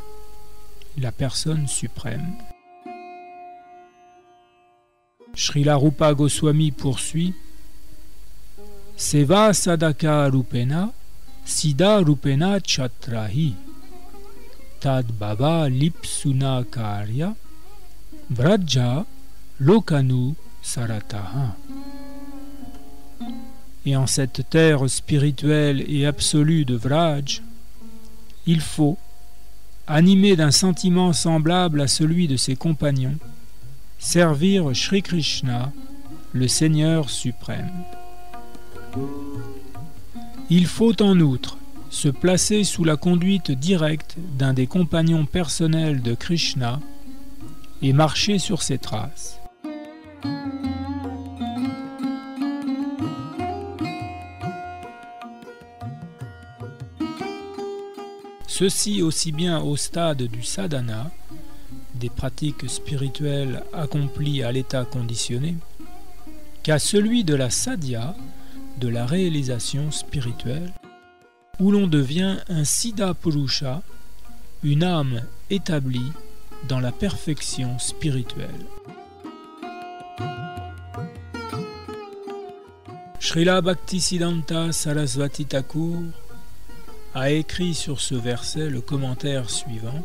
la personne suprême. Srila Rupa Goswami poursuit Seva sadaka rupena, siddha rupena chatrahi, tad bhava lipsuna karya vraja lokanu sarataha. Et en cette terre spirituelle et absolue de Vraj, il faut, animé d'un sentiment semblable à celui de ses compagnons, servir Shri Krishna, le Seigneur suprême. Il faut en outre se placer sous la conduite directe d'un des compagnons personnels de Krishna et marcher sur ses traces. Ceci aussi bien au stade du sadhana, des pratiques spirituelles accomplies à l'état conditionné, qu'à celui de la sadhya, de la réalisation spirituelle, où l'on devient un siddha purusha, une âme établie dans la perfection spirituelle. Srila Bhaktisiddhanta Sarasvati Thakur a écrit sur ce verset le commentaire suivant: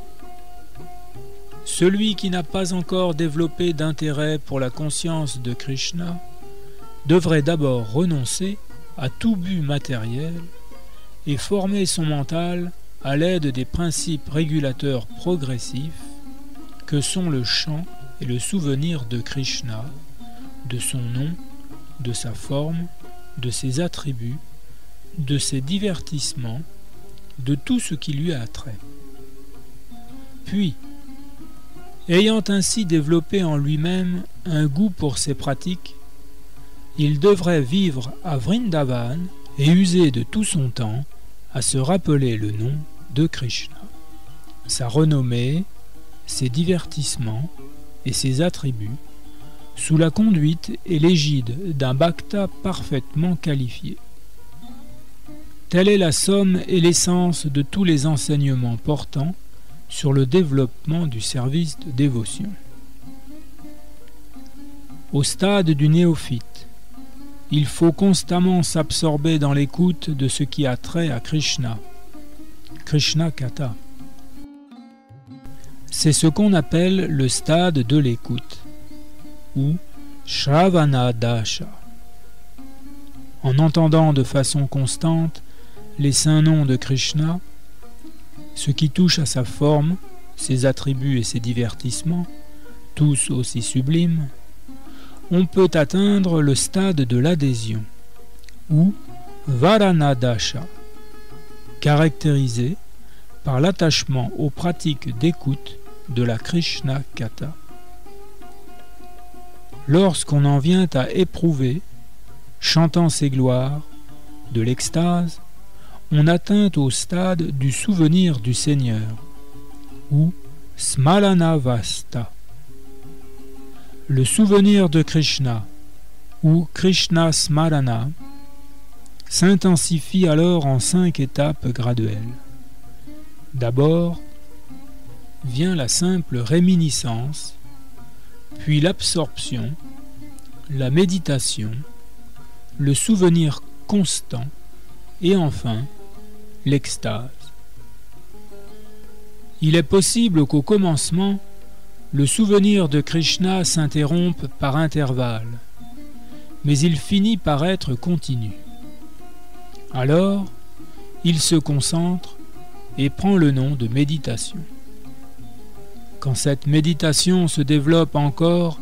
celui qui n'a pas encore développé d'intérêt pour la conscience de Krishna devrait d'abord renoncer à tout but matériel et former son mental à l'aide des principes régulateurs progressifs que sont le chant et le souvenir de Krishna, de son nom, de sa forme, de ses attributs, de ses divertissements, de tout ce qui lui a trait. Puis, ayant ainsi développé en lui-même un goût pour ces pratiques, il devrait vivre à Vrindavan et user de tout son temps à se rappeler le nom de Krishna, sa renommée, ses divertissements et ses attributs, sous la conduite et l'égide d'un bhakta parfaitement qualifié. Telle est la somme et l'essence de tous les enseignements portant sur le développement du service de dévotion. Au stade du néophyte, il faut constamment s'absorber dans l'écoute de ce qui a trait à Krishna, Krishna Katha. C'est ce qu'on appelle le stade de l'écoute, ou Shravana Dasha. En entendant de façon constante les saints noms de Krishna, ce qui touche à sa forme, ses attributs et ses divertissements, tous aussi sublimes, on peut atteindre le stade de l'adhésion, ou Varanadasha, caractérisé par l'attachement aux pratiques d'écoute de la Krishna Katha. Lorsqu'on en vient à éprouver, chantant ses gloires, de l'extase, on atteint au stade du souvenir du Seigneur, ou Smaranavasta. Le souvenir de Krishna, ou Krishna Smarana, s'intensifie alors en 5 étapes graduelles. D'abord vient la simple réminiscence, puis l'absorption, la méditation, le souvenir constant et enfin l'extase. Il est possible qu'au commencement, le souvenir de Krishna s'interrompe par intervalles, mais il finit par être continu. Alors, il se concentre et prend le nom de méditation. Quand cette méditation se développe encore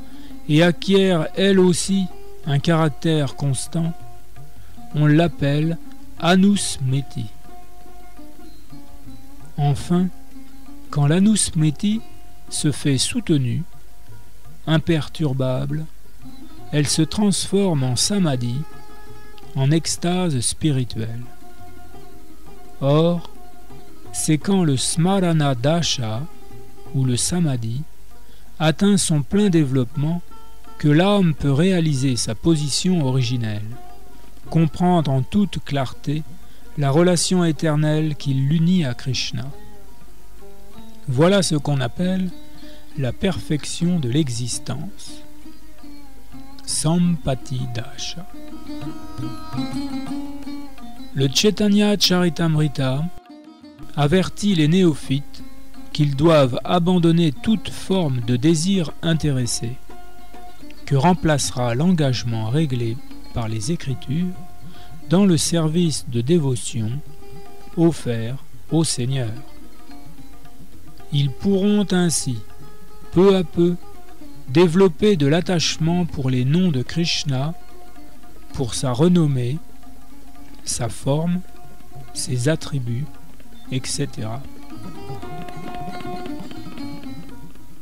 et acquiert elle aussi un caractère constant, on l'appelle Anusmriti. Enfin, quand l'Anusmriti se fait soutenue, imperturbable, elle se transforme en samadhi, en extase spirituelle. Or, c'est quand le smarana dasha, ou le samadhi, atteint son plein développement que l'âme peut réaliser sa position originelle, comprendre en toute clarté la relation éternelle qui l'unit à Krishna. Voilà ce qu'on appelle la perfection de l'existence. Sampati Dasha. Le Chaitanya Charitamrita avertit les néophytes qu'ils doivent abandonner toute forme de désir intéressé, que remplacera l'engagement réglé par les Écritures dans le service de dévotion offert au Seigneur. Ils pourront ainsi, peu à peu, développer de l'attachement pour les noms de Krishna, pour sa renommée, sa forme, ses attributs, etc.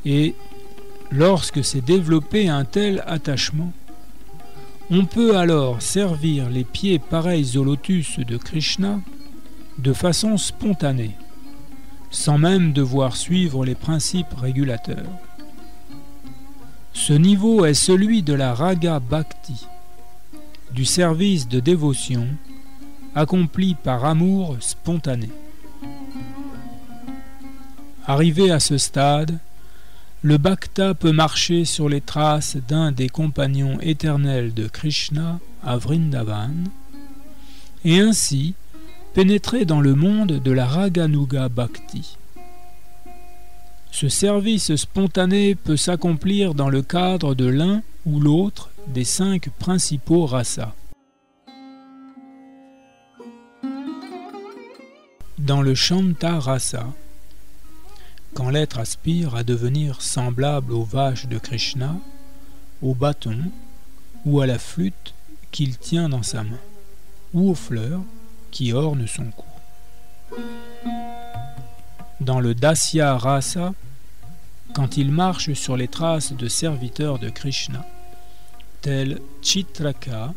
Et lorsque s'est développé un tel attachement, on peut alors servir les pieds pareils au lotus de Krishna de façon spontanée, sans même devoir suivre les principes régulateurs. Ce niveau est celui de la Raga Bhakti, du service de dévotion accompli par amour spontané. Arrivé à ce stade, le Bhakta peut marcher sur les traces d'un des compagnons éternels de Krishna à Vrindavan et ainsi pénétrer dans le monde de la Raganuga Bhakti. Ce service spontané peut s'accomplir dans le cadre de l'un ou l'autre des 5 principaux rasas. Dans le Shanta Rasa, quand l'être aspire à devenir semblable aux vaches de Krishna, au bâton ou à la flûte qu'il tient dans sa main, ou aux fleurs qui ornent son cou. Dans le Dasya Rasa, quand il marche sur les traces de serviteurs de Krishna, tels Chitraka,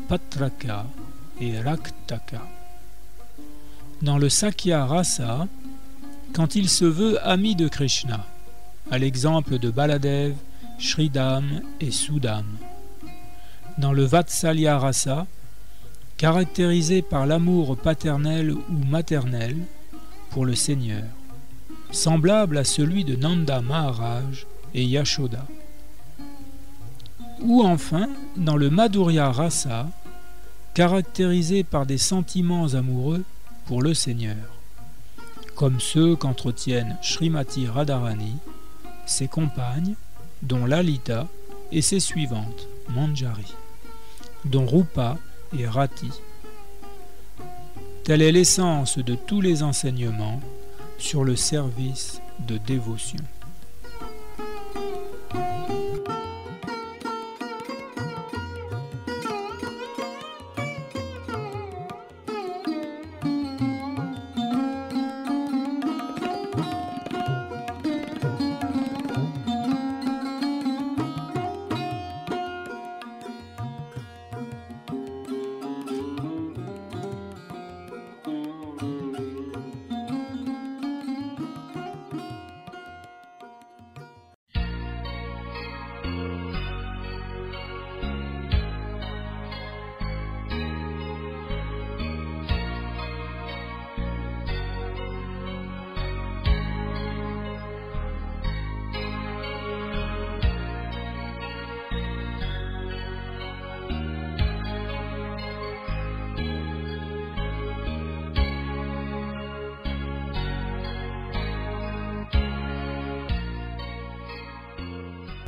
Patraka et Raktaka. Dans le Sakya Rasa, quand il se veut ami de Krishna, à l'exemple de Baladev, Shridam et Sudam. Dans le Vatsalya Rasa, caractérisé par l'amour paternel ou maternel pour le Seigneur, semblable à celui de Nanda Maharaj et Yashoda. Ou enfin, dans le Madhurya Rasa, caractérisé par des sentiments amoureux pour le Seigneur, comme ceux qu'entretiennent Srimati Radharani, ses compagnes, dont Lalita, et ses suivantes, Manjari, dont Rupa et Rati. Telle est l'essence de tous les enseignements sur le service de dévotion.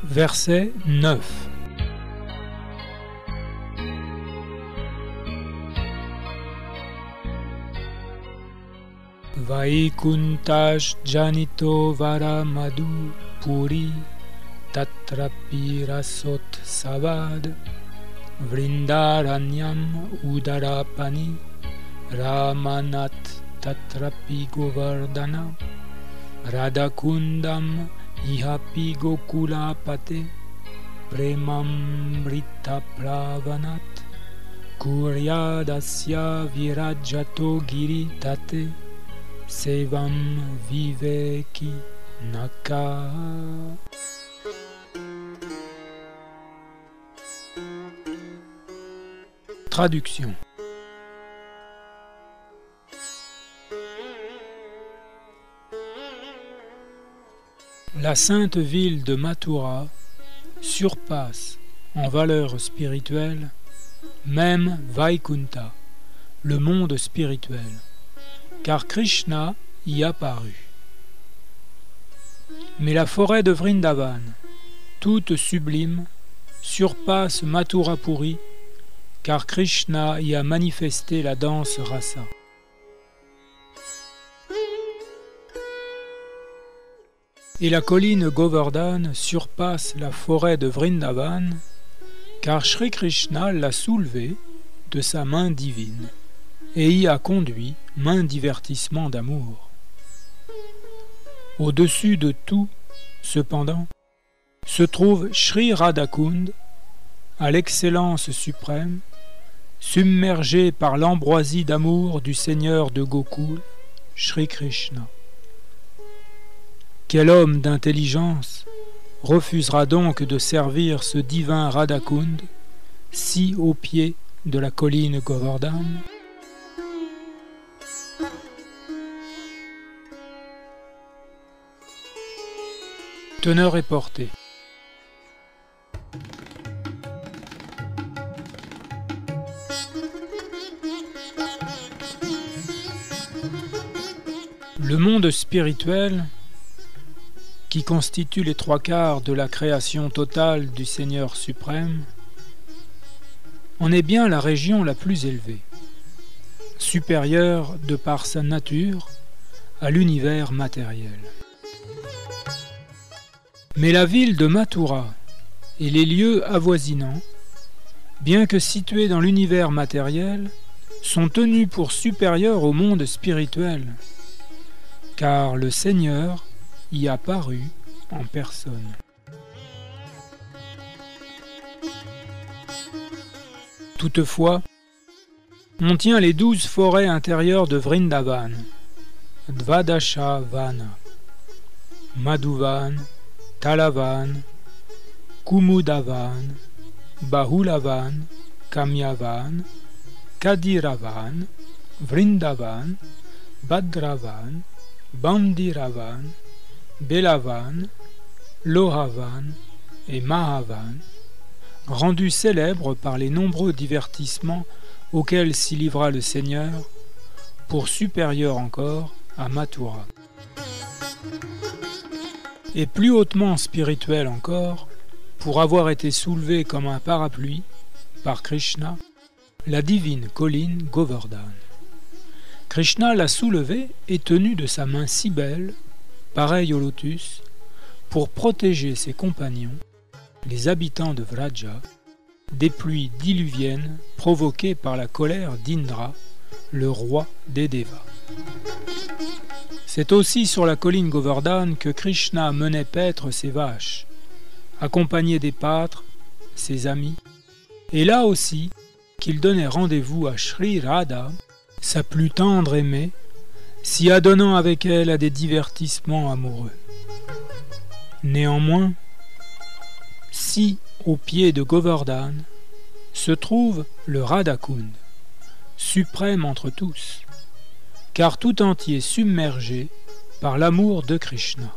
Verset 9. Vaikuntash janito vara madhu puri tatrapi rasot savad vrindaranyam udarapani ramanat tatrapi govardhana radakundam ihapi gokulapate premamrita pravanat kuryadasya virajato giritate sevam viveki naka. Traduction. La sainte ville de Mathura surpasse en valeur spirituelle même Vaikunta, le monde spirituel, car Krishna y apparut. Mais la forêt de Vrindavan, toute sublime, surpasse Mathurapuri, car Krishna y a manifesté la danse rasa. Et la colline Govardhan surpasse la forêt de Vrindavan, car Shri Krishna l'a soulevée de sa main divine et y a conduit main divertissement d'amour. Au-dessus de tout, cependant, se trouve Shri Radhakund, à l'excellence suprême, submergé par l'ambroisie d'amour du Seigneur de Gokul, Shri Krishna. Quel homme d'intelligence refusera donc de servir ce divin Radhakund, si au pied de la colline Govardhan? Teneur et portée. Le monde spirituel, qui constitue les 3/4 de la création totale du Seigneur suprême, en est bien la région la plus élevée, supérieure de par sa nature à l'univers matériel. Mais la ville de Mathura et les lieux avoisinants, bien que situés dans l'univers matériel, sont tenus pour supérieurs au monde spirituel, car le Seigneur y a paru en personne. Toutefois, on tient les 12 forêts intérieures de Vrindavan, Dvadasha Vana, Madhuvan, Talavan, Kumudavan, Bahulavan, Kamyavan, Kadiravan, Vrindavan, Bhadravan, Bandiravan, Belavan, Lohavan et Mahavan, rendus célèbres par les nombreux divertissements auxquels s'y livra le Seigneur, pour supérieur encore à Mathura. Et plus hautement spirituel encore, pour avoir été soulevé comme un parapluie par Krishna, la divine colline Govardhan. Krishna l'a soulevée et tenue de sa main si belle, pareille au lotus, pour protéger ses compagnons, les habitants de Vraja, des pluies diluviennes provoquées par la colère d'Indra, le roi des Devas. C'est aussi sur la colline Govardhan que Krishna menait paître ses vaches, accompagné des pâtres, ses amis, et là aussi qu'il donnait rendez-vous à Shri Radha, sa plus tendre aimée, s'y adonnant avec elle à des divertissements amoureux. Néanmoins, si au pied de Govardhan se trouve le Radhakund, suprême entre tous, car tout entier submergé par l'amour de Krishna.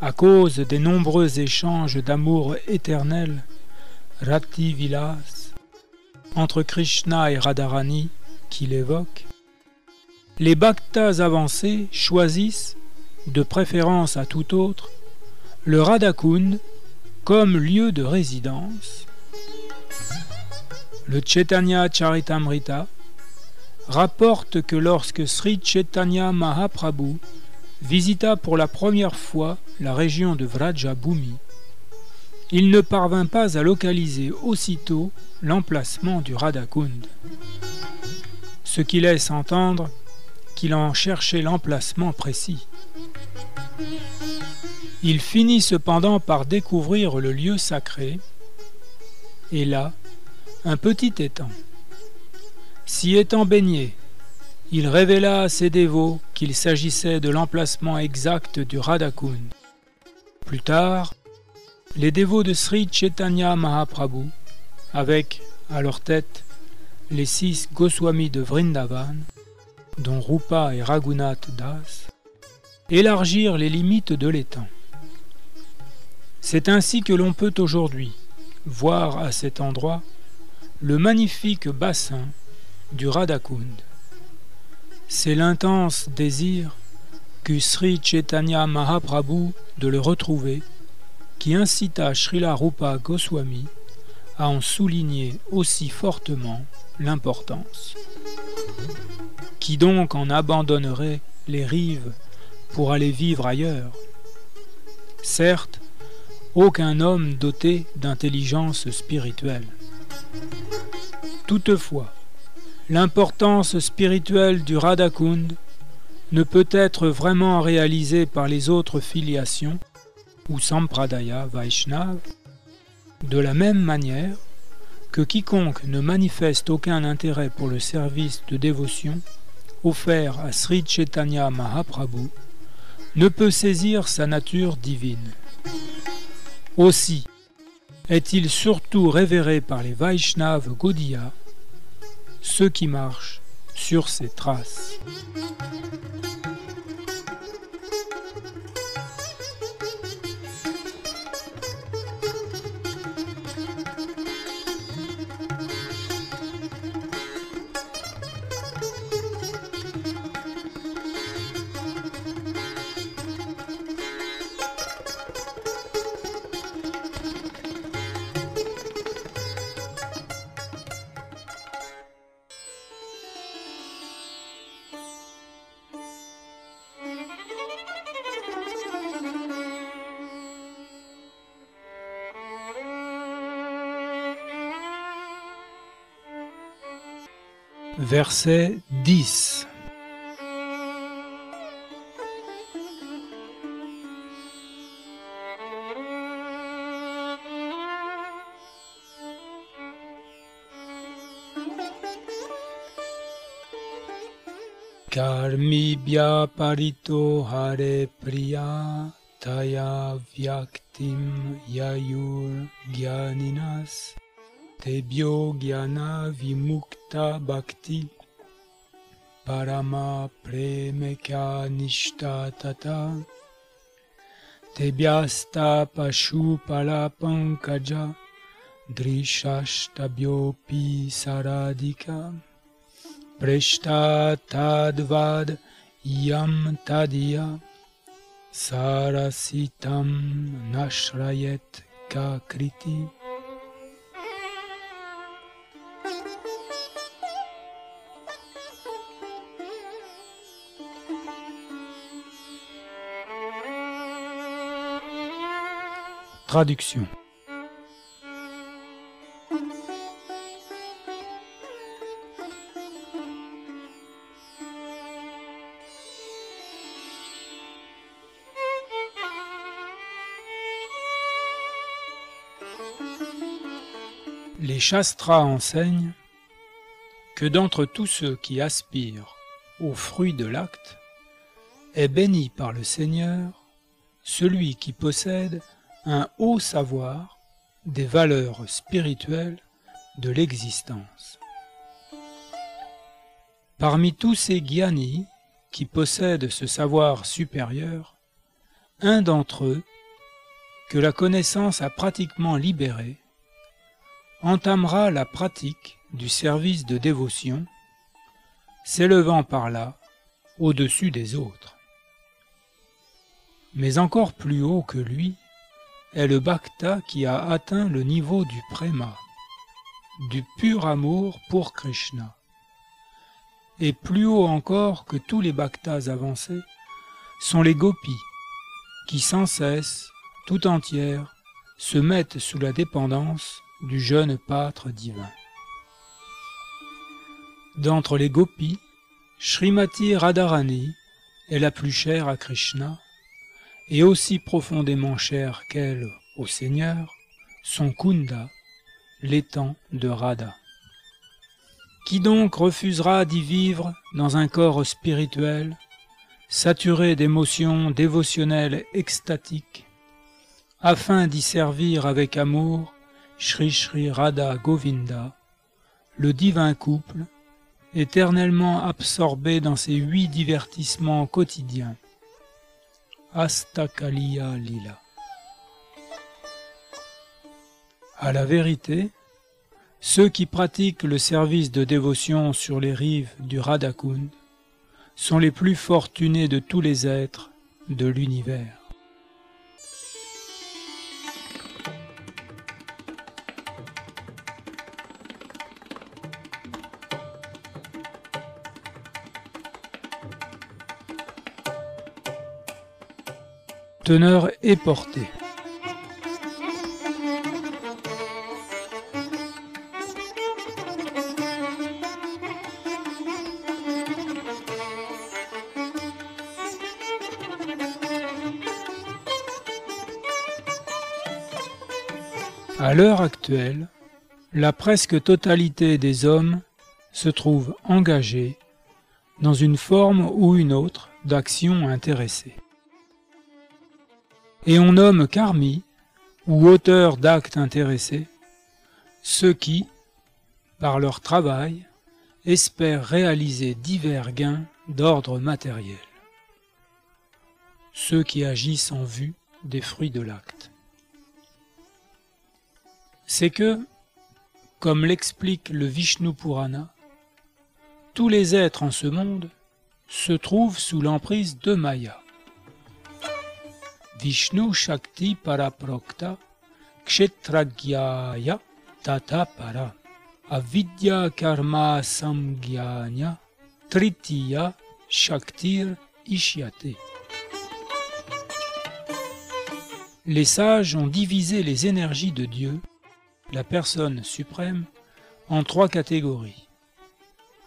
À cause des nombreux échanges d'amour éternel, Rati Vilas, entre Krishna et Radharani, qu'il évoque, les bhaktas avancés choisissent, de préférence à tout autre, le Radhakund comme lieu de résidence. Le Chaitanya Charitamrita rapporte que lorsque Sri Chaitanya Mahaprabhu visita pour la première fois la région de Vrajabhumi, il ne parvint pas à localiser aussitôt l'emplacement du Radhakund, ce qui laisse entendre qu'il en cherchait l'emplacement précis. Il finit cependant par découvrir le lieu sacré, et là, un petit étang. S'y étant baigné, il révéla à ses dévots qu'il s'agissait de l'emplacement exact du Radhakund. Plus tard, les dévots de Sri Chaitanya Mahaprabhu, avec à leur tête les 6 Goswamis de Vrindavan, dont Rupa et Raghunath Das, élargirent les limites de l'étang. C'est ainsi que l'on peut aujourd'hui voir à cet endroit le magnifique bassin du Radhakund. C'est l'intense désir qu'eut Sri Chaitanya Mahaprabhu de le retrouver, qui incita Srila Rupa Goswami à en souligner aussi fortement l'importance. Qui donc en abandonnerait les rives pour aller vivre ailleurs? Certes, aucun homme doté d'intelligence spirituelle. Toutefois, l'importance spirituelle du Radhakund ne peut être vraiment réalisée par les autres filiations ou Sampradaya Vaishnava de la même manière que quiconque ne manifeste aucun intérêt pour le service de dévotion offert à Sri Chaitanya Mahaprabhu ne peut saisir sa nature divine. Aussi est-il surtout révéré par les Vaishnavas Gaudiya, ceux qui marchent sur ses traces. Verset 10. Karmibhya parito hare priya taya vyaktim yayur gyaninas tebhyo gyana vimukta bhakti parama premekya nishta tata tebhyasta pashu pala pankaja drishashtabhyopi saradika preshta tadvad yam tadiya sarasitam nashrayet kakriti. Traduction. Les Shastras enseignent que d'entre tous ceux qui aspirent au fruit de l'acte est béni par le Seigneur celui qui possède un haut savoir des valeurs spirituelles de l'existence. Parmi tous ces gyanis qui possèdent ce savoir supérieur, un d'entre eux, que la connaissance a pratiquement libéré, entamera la pratique du service de dévotion, s'élevant par là au-dessus des autres. Mais encore plus haut que lui est le bhakta qui a atteint le niveau du préma, du pur amour pour Krishna. Et plus haut encore que tous les bhaktas avancés sont les gopis, qui sans cesse, tout entières, se mettent sous la dépendance du jeune pâtre divin. D'entre les gopis, Srimati Radharani est la plus chère à Krishna, et aussi profondément chère qu'elle au Seigneur, son Kunda, l'étang de Radha. Qui donc refusera d'y vivre dans un corps spirituel, saturé d'émotions dévotionnelles extatiques, afin d'y servir avec amour Shri Shri Radha Govinda, le divin couple, éternellement absorbé dans ses 8 divertissements quotidiens. Astakaliya Lila. À la vérité, ceux qui pratiquent le service de dévotion sur les rives du Radhakund sont les plus fortunés de tous les êtres de l'univers. Teneur et portée. À l'heure actuelle, la presque totalité des hommes se trouve engagée dans une forme ou une autre d'action intéressée. Et on nomme karmis, ou auteurs d'actes intéressés, ceux qui, par leur travail, espèrent réaliser divers gains d'ordre matériel. Ceux qui agissent en vue des fruits de l'acte. C'est que, comme l'explique le Vishnu Purana, tous les êtres en ce monde se trouvent sous l'emprise de Maya. Vishnu Shakti Paraprokta Kshetragyaya Tata Para Avidya Karma Samgyanya Tritiya Shaktir Ishyate. Les sages ont divisé les énergies de Dieu, la personne suprême, en trois catégories.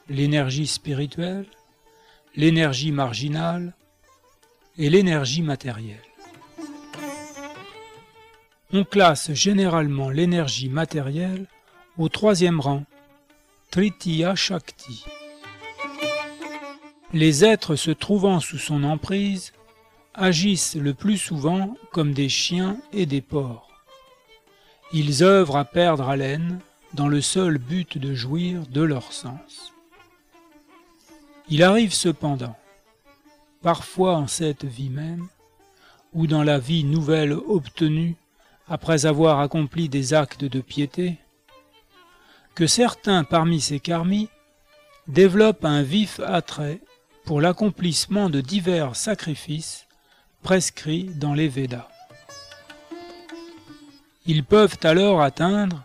L'énergie spirituelle, l'énergie marginale et l'énergie matérielle. On classe généralement l'énergie matérielle au troisième rang, Tritiya Shakti. Les êtres se trouvant sous son emprise agissent le plus souvent comme des chiens et des porcs. Ils œuvrent à perdre haleine dans le seul but de jouir de leurs sens. Il arrive cependant, parfois en cette vie même, ou dans la vie nouvelle obtenue après avoir accompli des actes de piété, que certains parmi ces karmis développent un vif attrait pour l'accomplissement de divers sacrifices prescrits dans les Védas. Ils peuvent alors atteindre,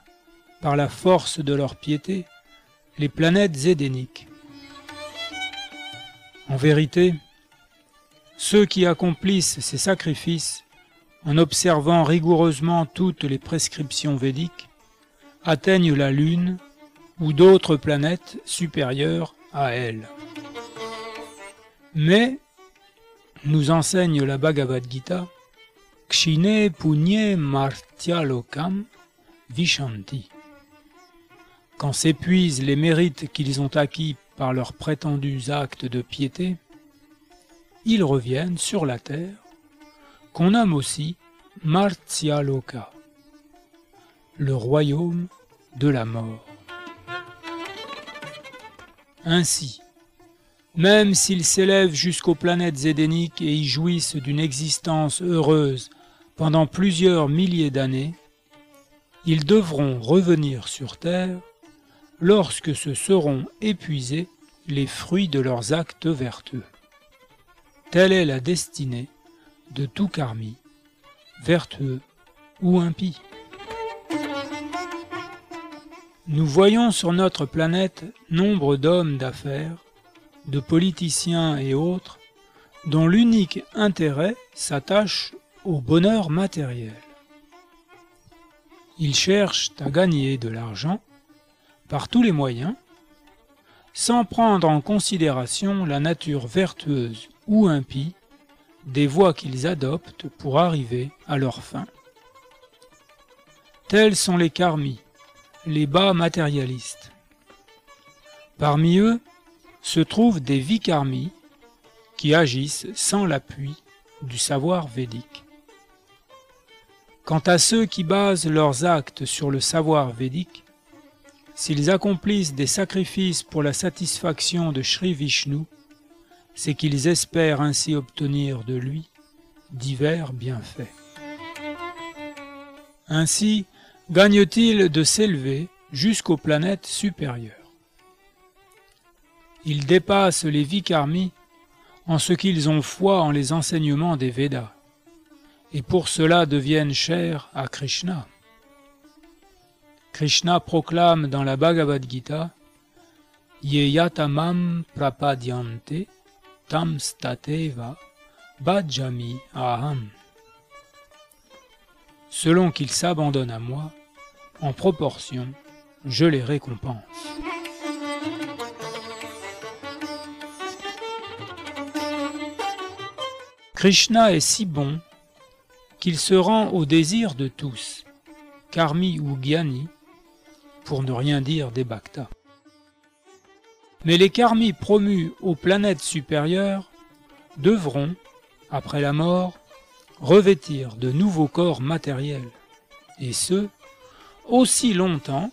par la force de leur piété, les planètes édéniques. En vérité, ceux qui accomplissent ces sacrifices en observant rigoureusement toutes les prescriptions védiques atteignent la Lune ou d'autres planètes supérieures à elle. Mais, nous enseigne la Bhagavad Gita, Kshine Punye Martyalokam Vishanti. Quand s'épuisent les mérites qu'ils ont acquis par leurs prétendus actes de piété, ils reviennent sur la terre, qu'on nomme aussi Martyaloka, le royaume de la mort. Ainsi, même s'ils s'élèvent jusqu'aux planètes édéniques et y jouissent d'une existence heureuse pendant plusieurs milliers d'années, ils devront revenir sur terre lorsque se seront épuisés les fruits de leurs actes vertueux. Telle est la destinée de tout karmi, vertueux ou impie. Nous voyons sur notre planète nombre d'hommes d'affaires, de politiciens et autres, dont l'unique intérêt s'attache au bonheur matériel. Ils cherchent à gagner de l'argent par tous les moyens, sans prendre en considération la nature vertueuse ou impie des voies qu'ils adoptent pour arriver à leur fin. Tels sont les karmis, les bas matérialistes. Parmi eux se trouvent des vikarmis qui agissent sans l'appui du savoir védique. Quant à ceux qui basent leurs actes sur le savoir védique, s'ils accomplissent des sacrifices pour la satisfaction de Sri Vishnu, c'est qu'ils espèrent ainsi obtenir de lui divers bienfaits. Ainsi gagnent-ils de s'élever jusqu'aux planètes supérieures. Ils dépassent les vikarmis en ce qu'ils ont foi en les enseignements des Védas, et pour cela deviennent chers à Krishna. Krishna proclame dans la Bhagavad Gita « Ye yatamam prapadyante tam stateva bhajami aham » Selon qu'ils s'abandonnent à moi, en proportion, je les récompense. Krishna est si bon qu'il se rend au désir de tous, karmi ou gyani, pour ne rien dire des bhaktas. Mais les karmis promus aux planètes supérieures devront, après la mort, revêtir de nouveaux corps matériels, et ce, aussi longtemps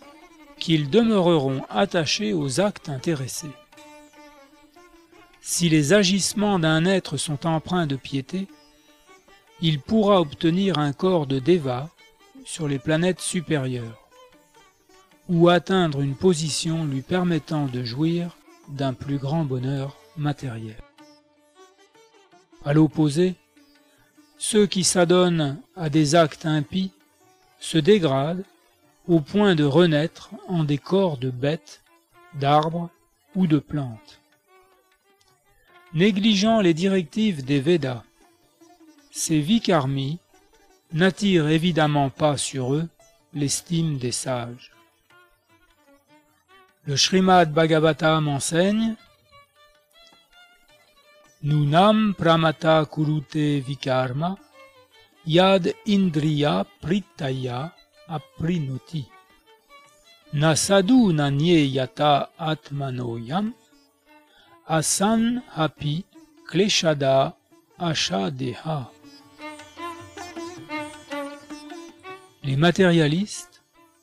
qu'ils demeureront attachés aux actes intéressés. Si les agissements d'un être sont empreints de piété, il pourra obtenir un corps de déva sur les planètes supérieures, ou atteindre une position lui permettant de jouir d'un plus grand bonheur matériel. À l'opposé, ceux qui s'adonnent à des actes impies se dégradent au point de renaître en des corps de bêtes, d'arbres ou de plantes. Négligeant les directives des Védas, ces vikarmis n'attirent évidemment pas sur eux l'estime des sages. Le Srimad Bhagavatam enseigne « Nunam pramata kurute vikarma yad indriya pritaya aprinoti na sadhu nanye yata atmanoyam asan hapi kleshada ashadeha » Les matérialistes,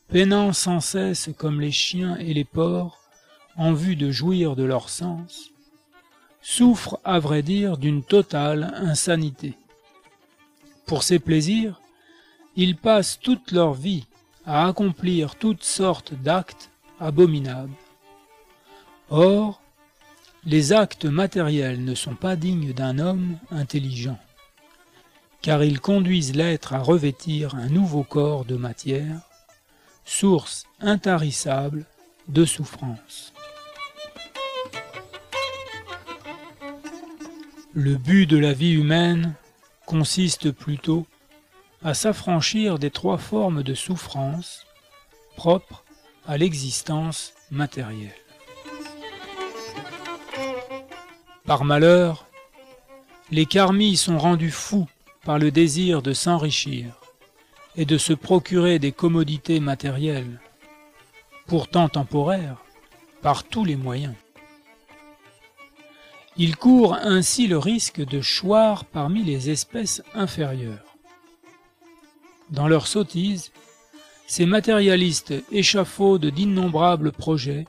peinant sans cesse comme les chiens et les porcs en vue de jouir de leurs sens, souffrent à vrai dire d'une totale insanité. Pour ces plaisirs, ils passent toute leur vie à accomplir toutes sortes d'actes abominables. Or, les actes matériels ne sont pas dignes d'un homme intelligent, car ils conduisent l'être à revêtir un nouveau corps de matière, source intarissable de souffrance. Le but de la vie humaine consiste plutôt à s'affranchir des trois formes de souffrance propres à l'existence matérielle. Par malheur, les karmis sont rendus fous par le désir de s'enrichir et de se procurer des commodités matérielles, pourtant temporaires, par tous les moyens. Ils courent ainsi le risque de choir parmi les espèces inférieures. Dans leur sottise, ces matérialistes échafaudent d'innombrables projets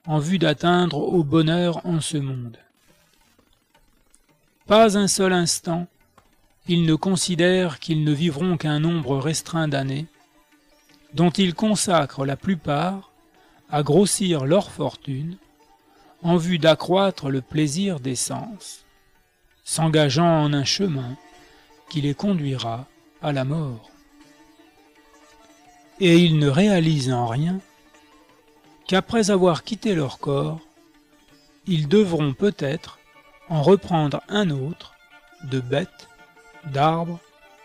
en vue d'atteindre au bonheur en ce monde. Pas un seul instant, ils ne considèrent qu'ils ne vivront qu'un nombre restreint d'années, dont ils consacrent la plupart à grossir leur fortune en vue d'accroître le plaisir des sens, s'engageant en un chemin qui les conduira à la mort. Et ils ne réalisent en rien qu'après avoir quitté leur corps, ils devront peut-être en reprendre un autre de bêtes, d'arbres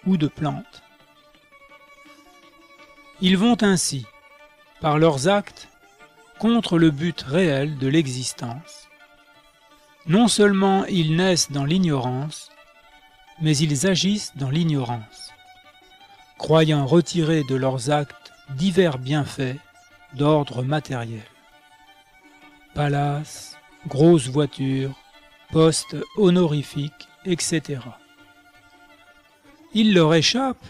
ou de plantes. Ils vont ainsi, par leurs actes, contre le but réel de l'existence. Non seulement ils naissent dans l'ignorance, mais ils agissent dans l'ignorance, croyant retirer de leurs actes divers bienfaits d'ordre matériel. Palaces, grosses voitures, postes honorifiques, etc. Il leur échappe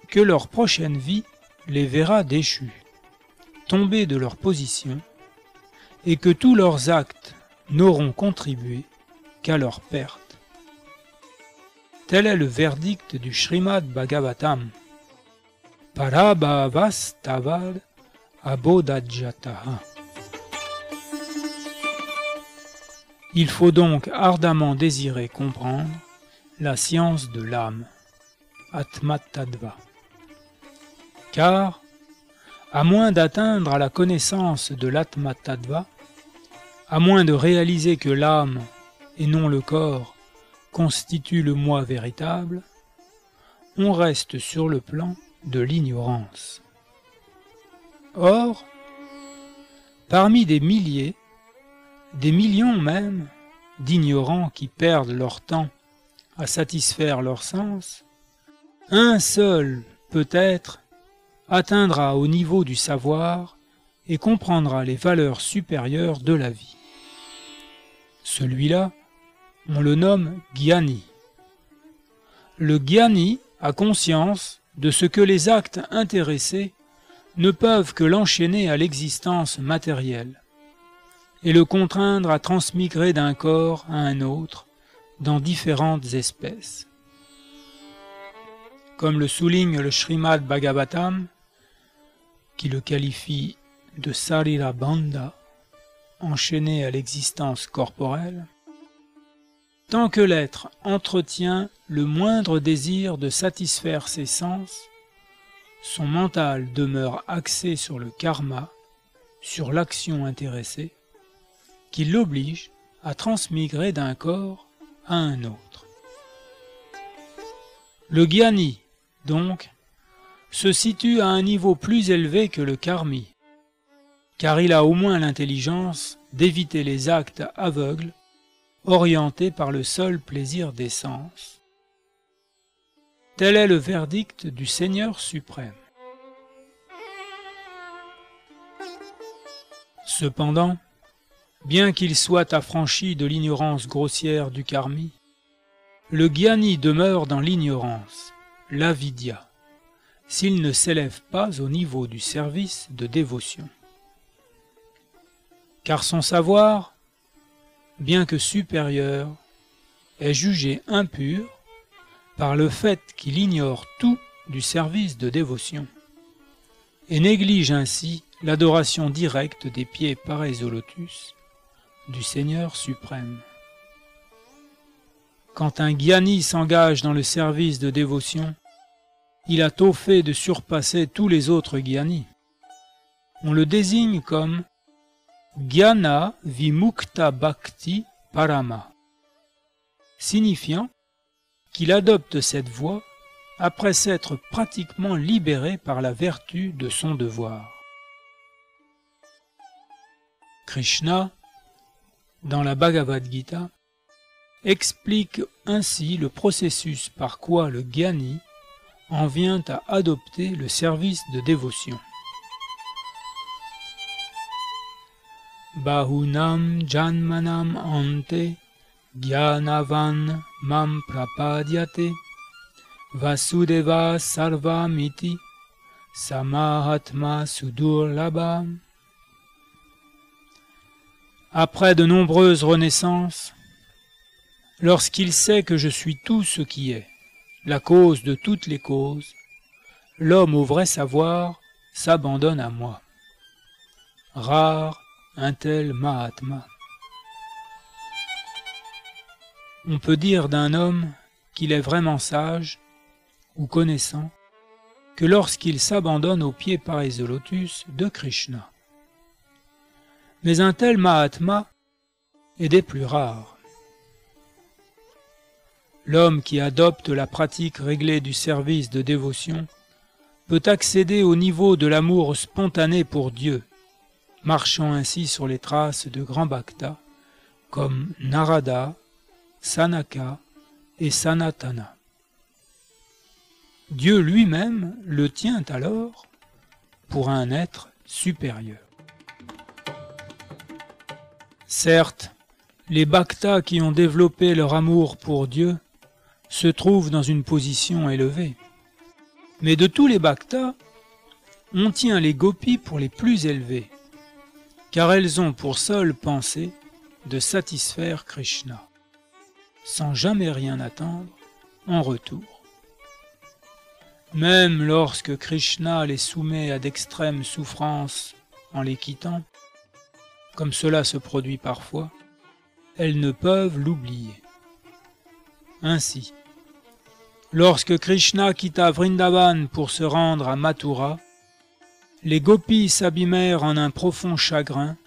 que leur prochaine vie les verra déchus, tombés de leur position, et que tous leurs actes n'auront contribué qu'à leur perte. Tel est le verdict du Srimad Bhagavatam. Parabhavastavad abodhajataha. Il faut donc ardemment désirer comprendre la science de l'âme, Atma Tattva. Car, à moins d'atteindre à la connaissance de l'Atma Tattva, à moins de réaliser que l'âme, et non le corps, constitue le moi véritable, on reste sur le plan de l'ignorance. Or, parmi des milliers, des millions même, d'ignorants qui perdent leur temps à satisfaire leurs sens, un seul, peut-être, atteindra au niveau du savoir et comprendra les valeurs supérieures de la vie. Celui-là, on le nomme Gyani. Le Gyani a conscience de ce que les actes intéressés ne peuvent que l'enchaîner à l'existence matérielle et le contraindre à transmigrer d'un corps à un autre dans différentes espèces. Comme le souligne le Srimad Bhagavatam, qui le qualifie de Sarira Bandha, enchaîné à l'existence corporelle, tant que l'être entretient le moindre désir de satisfaire ses sens, son mental demeure axé sur le karma, sur l'action intéressée, qui l'oblige à transmigrer d'un corps à un autre. Le Gyani, donc, se situe à un niveau plus élevé que le karmi, car il a au moins l'intelligence d'éviter les actes aveugles orientés par le seul plaisir des sens. Tel est le verdict du Seigneur suprême. Cependant, bien qu'il soit affranchi de l'ignorance grossière du karmi, le Gyani demeure dans l'ignorance, l'avidya, s'il ne s'élève pas au niveau du service de dévotion. Car son savoir, bien que supérieur, est jugé impur par le fait qu'il ignore tout du service de dévotion et néglige ainsi l'adoration directe des pieds pareils au lotus du Seigneur suprême. Quand un Gyani s'engage dans le service de dévotion, il a tôt fait de surpasser tous les autres Gyanis. On le désigne comme Gyana Vimukta Bhakti Parama, signifiant qu'il adopte cette voie après s'être pratiquement libéré par la vertu de son devoir. Krishna, dans la Bhagavad Gita, explique ainsi le processus par quoi le Gyani en vient à adopter le service de dévotion. Bahunam janmanam ante gyanavan mam prapadyate vasudeva sarvamiti samahatma sudurlabha. Après de nombreuses renaissances, lorsqu'il sait que je suis tout ce qui est, la cause de toutes les causes, l'homme au vrai savoir s'abandonne à moi. Rare un tel Mahatma. On peut dire d'un homme qu'il est vraiment sage ou connaissant que lorsqu'il s'abandonne aux pieds pareils au lotus de Krishna. Mais un tel Mahatma est des plus rares. L'homme qui adopte la pratique réglée du service de dévotion peut accéder au niveau de l'amour spontané pour Dieu, marchant ainsi sur les traces de grands bhaktas comme Narada, Sanaka et Sanatana. Dieu lui-même le tient alors pour un être supérieur. Certes, les bhaktas qui ont développé leur amour pour Dieu se trouvent dans une position élevée. Mais de tous les bhaktas, on tient les gopis pour les plus élevés, car elles ont pour seule pensée de satisfaire Krishna, sans jamais rien attendre en retour. Même lorsque Krishna les soumet à d'extrêmes souffrances en les quittant, comme cela se produit parfois, elles ne peuvent l'oublier. Ainsi, lorsque Krishna quitta Vrindavan pour se rendre à Mathura, les gopis s'abîmèrent en un profond chagrin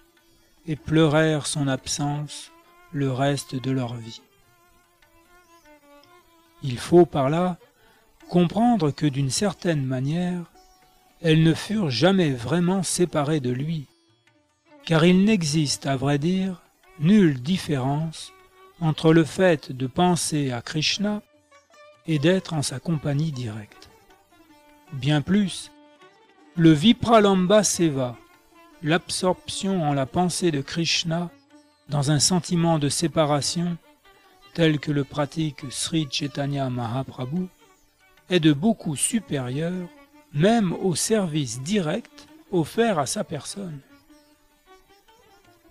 et pleurèrent son absence le reste de leur vie. Il faut par là comprendre que d'une certaine manière, elles ne furent jamais vraiment séparées de lui, car il n'existe, à vrai dire, nulle différence entre le fait de penser à Krishna et d'être en sa compagnie directe. Bien plus, le Vipralamba Seva, l'absorption en la pensée de Krishna dans un sentiment de séparation tel que le pratique Sri Chaitanya Mahaprabhu, est de beaucoup supérieur même au service direct offert à sa personne.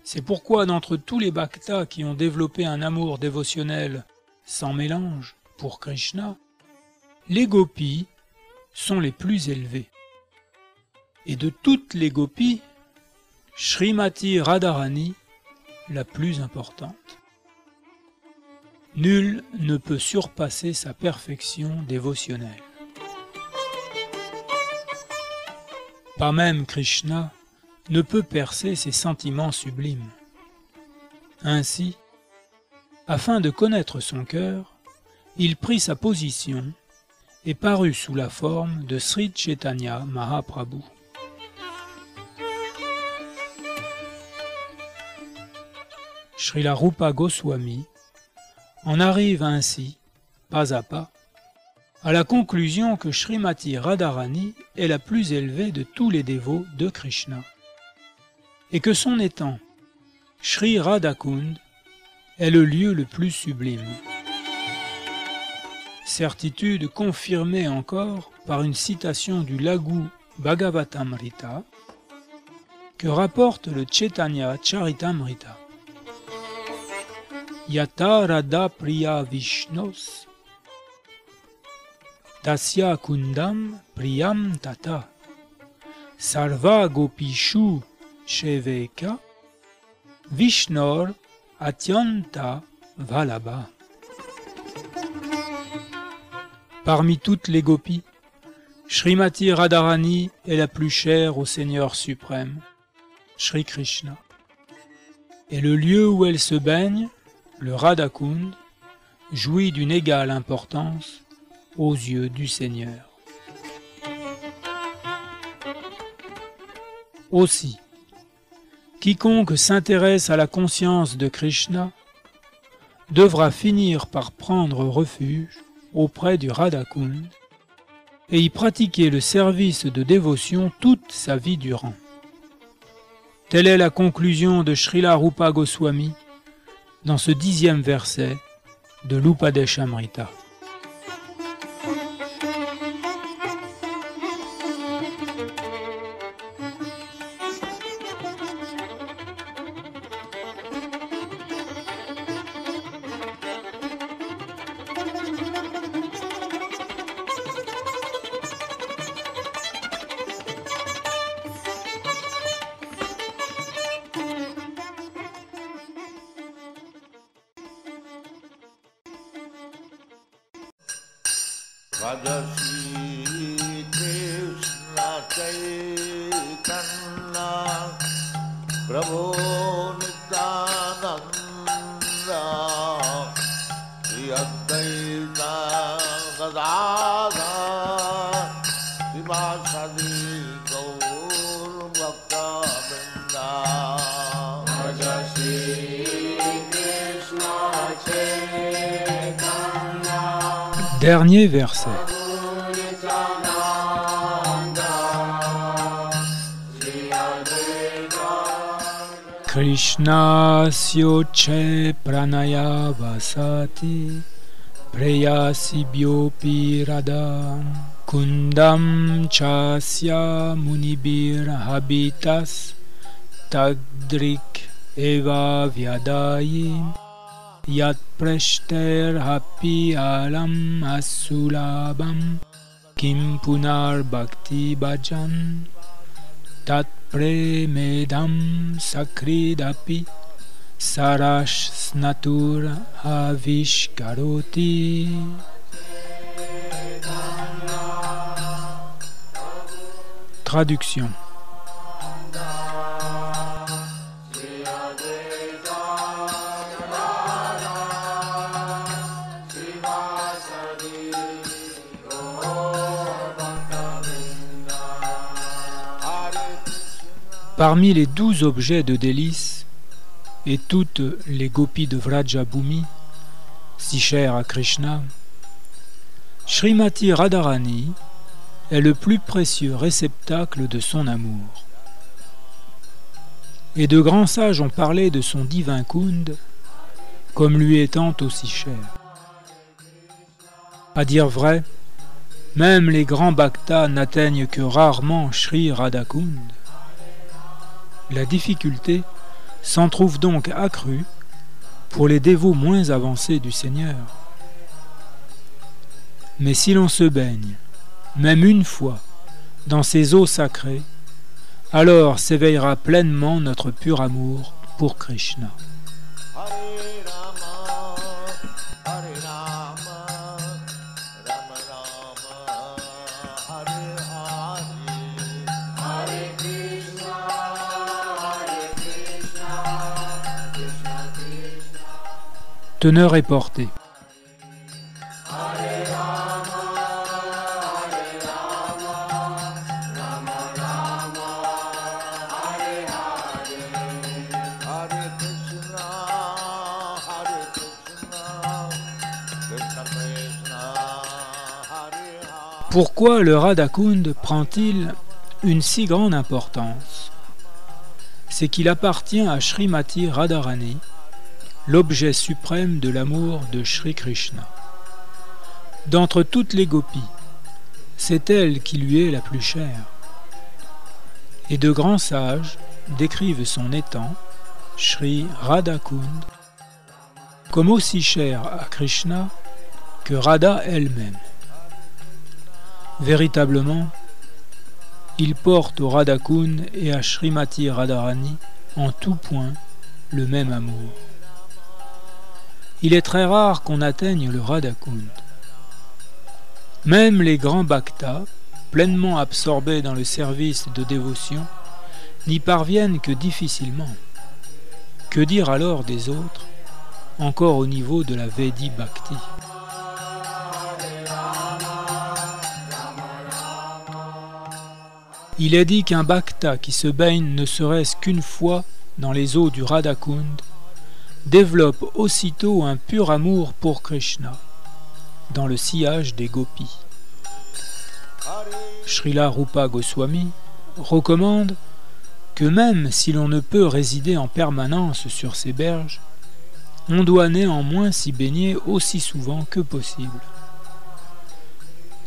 C'est pourquoi d'entre tous les bhaktas qui ont développé un amour dévotionnel sans mélange pour Krishna, les gopis sont les plus élevés. Et de toutes les gopis, Srimati Radharani la plus importante. Nul ne peut surpasser sa perfection dévotionnelle. Pas même Krishna ne peut percer ses sentiments sublimes. Ainsi, afin de connaître son cœur, il prit sa position et parut sous la forme de Sri Chaitanya Mahaprabhu. Srila Rupa Goswami en arrive ainsi, pas à pas, à la conclusion que Srimati Radharani est la plus élevée de tous les dévots de Krishna, et que son étang, Sri Radhakund, est le lieu le plus sublime. Certitude confirmée encore par une citation du Laghu Bhagavatamrita que rapporte le Chaitanya Charitamrita. Yata Radha Priya Vishnos Tasya Kundam Priyam Tata Sarva Gopishu Sheveka Vishnor Atyanta Vallabha. Parmi toutes les gopis, Srimati Radharani est la plus chère au Seigneur suprême, Shri Krishna. Et le lieu où elle se baigne, le Radhakund, jouit d'une égale importance aux yeux du Seigneur. Aussi, quiconque s'intéresse à la conscience de Krishna devra finir par prendre refuge auprès du Radhakund et y pratiquer le service de dévotion toute sa vie durant. Telle est la conclusion de Srila Rupa Goswami dans ce 10e verset de l'Upadeshamrita. Radha Krishna Chaitanya Prabhu Nityananda Shri Advaita Gadadhar Srivasadi Gaur Bhakta Vrinda. Radha Shri Krishna Chaitanya. Dernier verset. Krishna syoche pranaya vasati preyasi byopi radam kundam chasya munibir habitas tagdrik eva vyadayi yat preshter hapi alam asulabam kim punar bhakti bhajan tat premedam sakridapi Sarash Snatur Havish Karoti. Traduction. Parmi les 12 objets de délice et toutes les gopis de Vrajabhumi, si chères à Krishna, Srimati Radharani est le plus précieux réceptacle de son amour. Et de grands sages ont parlé de son divin Kund comme lui étant aussi cher. À dire vrai, même les grands bhaktas n'atteignent que rarement Sri Radhakund. La difficulté s'en trouve donc accrue pour les dévots moins avancés du Seigneur. Mais si l'on se baigne, même une fois, dans ces eaux sacrées, alors s'éveillera pleinement notre pur amour pour Krishna. Teneur et portée. Pourquoi le Radhakund prend-il une si grande importance? C'est qu'il appartient à Srimati Radharani, l'objet suprême de l'amour de Sri Krishna. D'entre toutes les gopis, c'est elle qui lui est la plus chère. Et de grands sages décrivent son étang, Sri Radhakund, comme aussi cher à Krishna que Radha elle-même. Véritablement, il porte au Radhakund et à Srimati Radharani en tout point le même amour. Il est très rare qu'on atteigne le Radhakund. Même les grands bhaktas, pleinement absorbés dans le service de dévotion, n'y parviennent que difficilement. Que dire alors des autres, encore au niveau de la Vedi Bhakti? Il est dit qu'un bhakta qui se baigne ne serait-ce qu'une fois dans les eaux du Radhakund développe aussitôt un pur amour pour Krishna, dans le sillage des gopis. Srila Rupa Goswami recommande que même si l'on ne peut résider en permanence sur ces berges, on doit néanmoins s'y baigner aussi souvent que possible.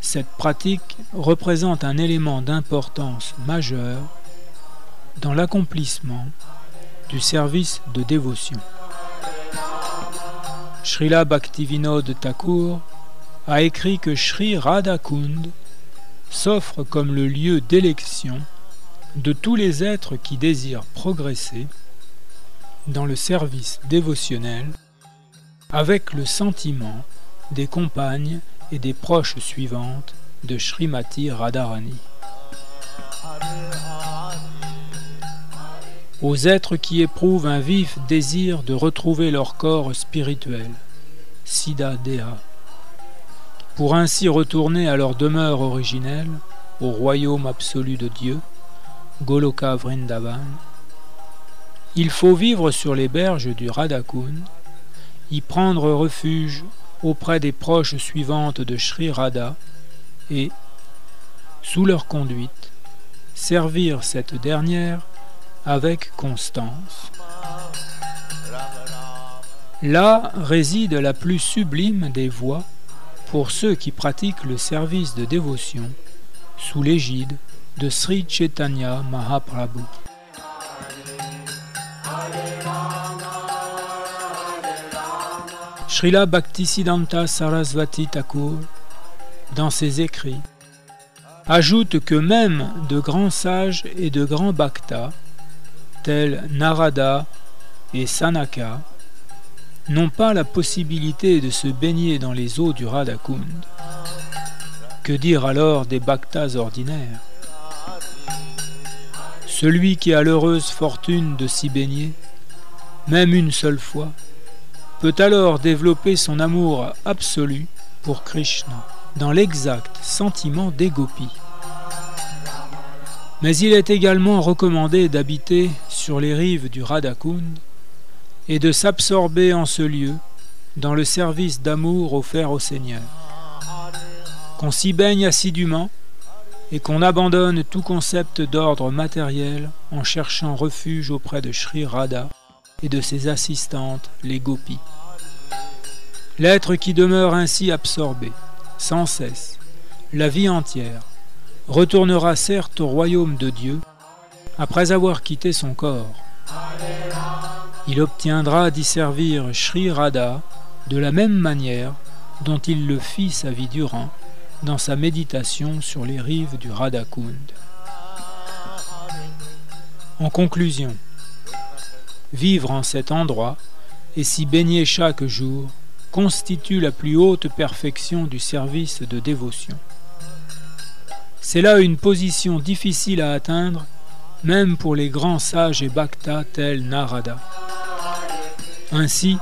Cette pratique représente un élément d'importance majeure dans l'accomplissement du service de dévotion. Srila Bhaktivinoda Thakur a écrit que Sri Radhakund s'offre comme le lieu d'élection de tous les êtres qui désirent progresser dans le service dévotionnel avec le sentiment des compagnes et des proches suivantes de Srimati Radharani. Aux êtres qui éprouvent un vif désir de retrouver leur corps spirituel, Siddha Deha, pour ainsi retourner à leur demeure originelle, au royaume absolu de Dieu, Goloka Vrindavan, il faut vivre sur les berges du Radhakund, y prendre refuge auprès des proches suivantes de Sri Radha et, sous leur conduite, servir cette dernière avec constance. Là réside la plus sublime des voies pour ceux qui pratiquent le service de dévotion sous l'égide de Sri Chaitanya Mahaprabhu. Srila Bhaktisiddhanta Sarasvati Thakur, dans ses écrits, ajoute que même de grands sages et de grands bhaktas, tels Narada et Sanaka n'ont pas la possibilité de se baigner dans les eaux du Radha Kund. Que dire alors des bhaktas ordinaires? Celui qui a l'heureuse fortune de s'y baigner, même une seule fois, peut alors développer son amour absolu pour Krishna, dans l'exact sentiment des gopis. Mais il est également recommandé d'habiter sur les rives du Radha Kund et de s'absorber en ce lieu dans le service d'amour offert au Seigneur. Qu'on s'y baigne assidûment et qu'on abandonne tout concept d'ordre matériel en cherchant refuge auprès de Sri Radha et de ses assistantes, les gopis. L'être qui demeure ainsi absorbé, sans cesse, la vie entière, retournera certes au royaume de Dieu après avoir quitté son corps. Il obtiendra d'y servir Sri Radha de la même manière dont il le fit sa vie durant dans sa méditation sur les rives du Radha Kund. En conclusion, vivre en cet endroit et s'y baigner chaque jour constitue la plus haute perfection du service de dévotion. C'est là une position difficile à atteindre, même pour les grands sages et bhaktas tels Narada. Ainsi,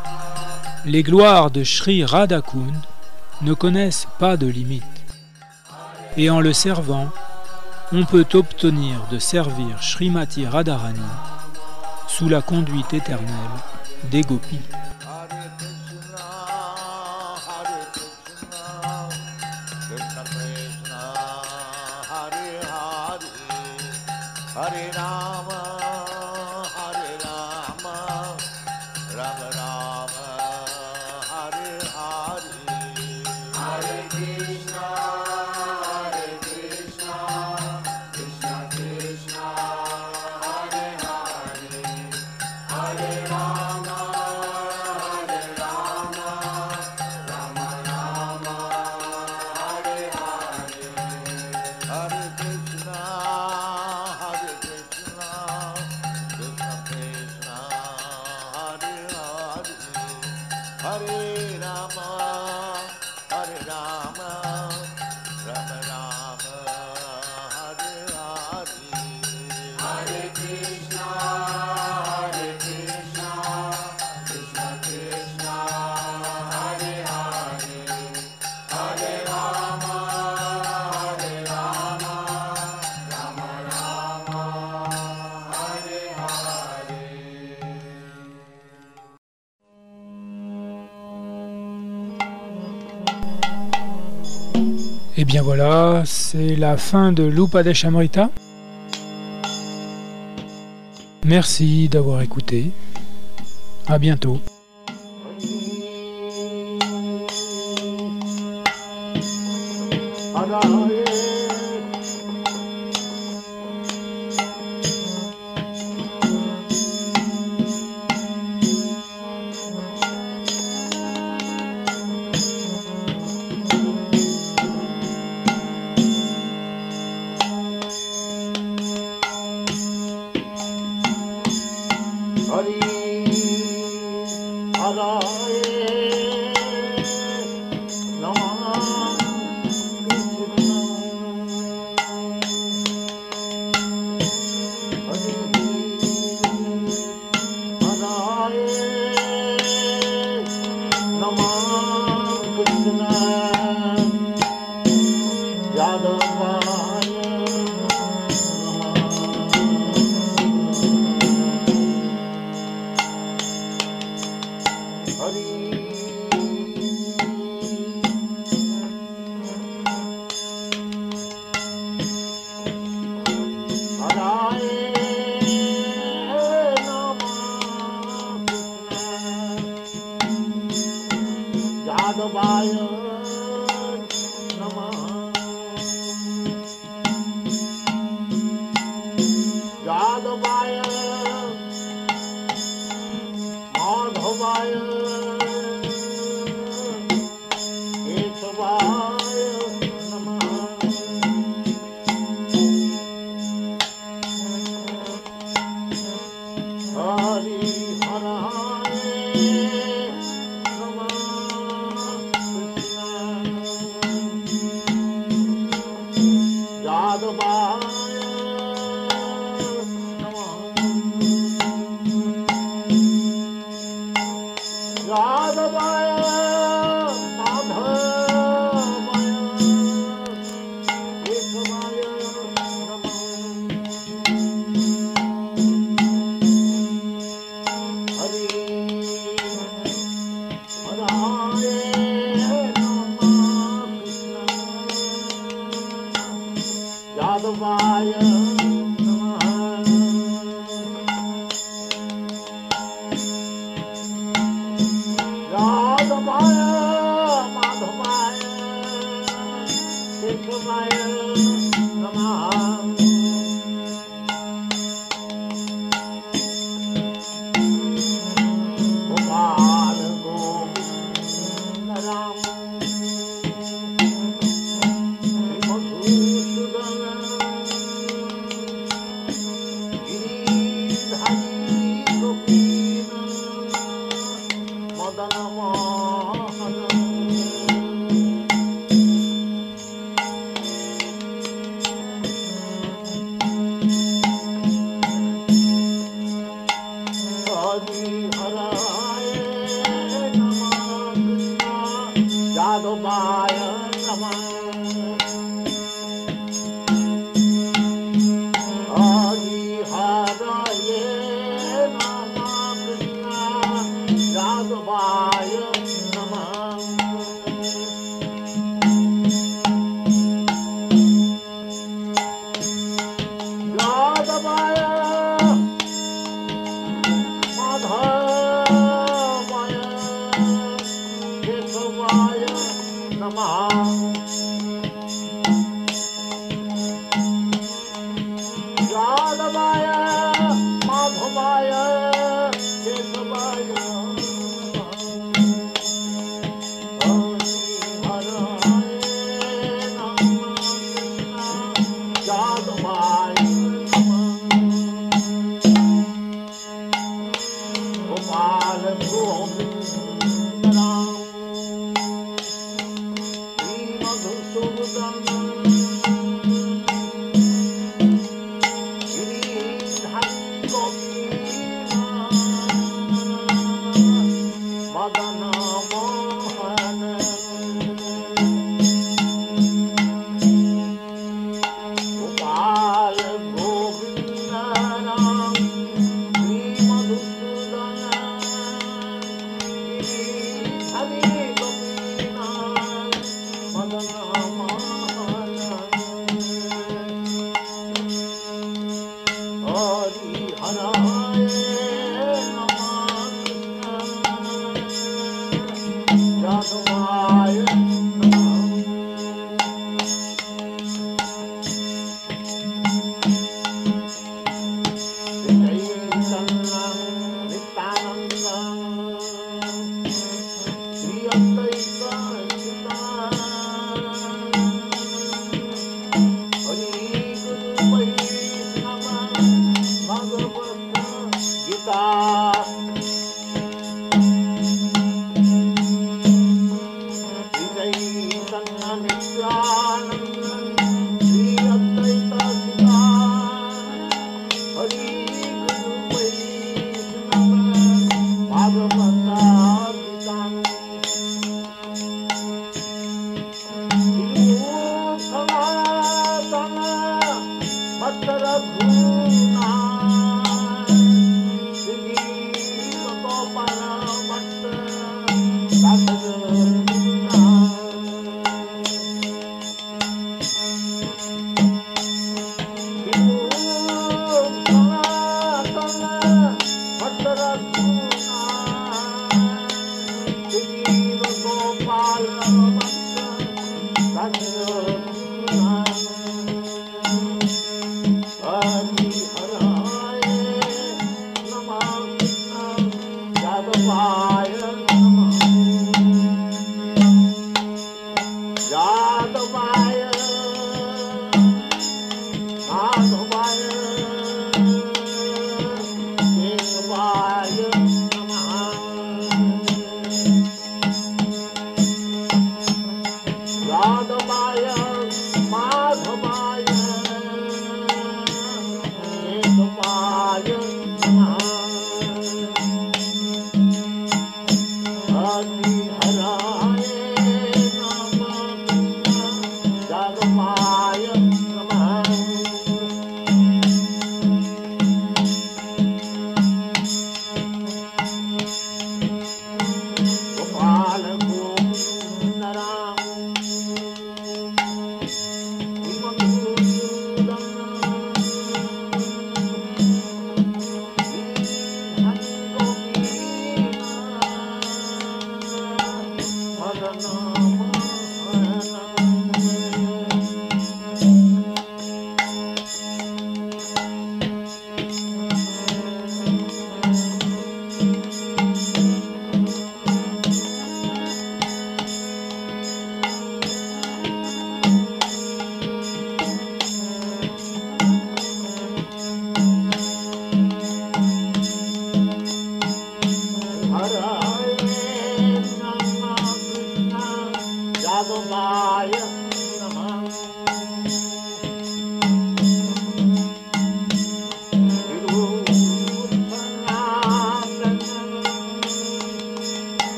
les gloires de Sri Radha Kund ne connaissent pas de limite. Et en le servant, on peut obtenir de servir Srimati Radharani sous la conduite éternelle des gopis. Hare Rama, Rama Rama, Hare Hare, Hare Krishna, Krishna Krishna, Hare Hare, Hare Rama, Rama Rama, Hare Hare, Hare Krishna. Hare Rama, Rama Rama, Hare Hare, Hare Krishna, Krishna Krishna, Hare Hare, Hare Rama, Rama Rama, Hare Hare. Et bien voilà, c'est la fin de l'Upadeshamrita. Merci d'avoir écouté. À bientôt. Hare Hare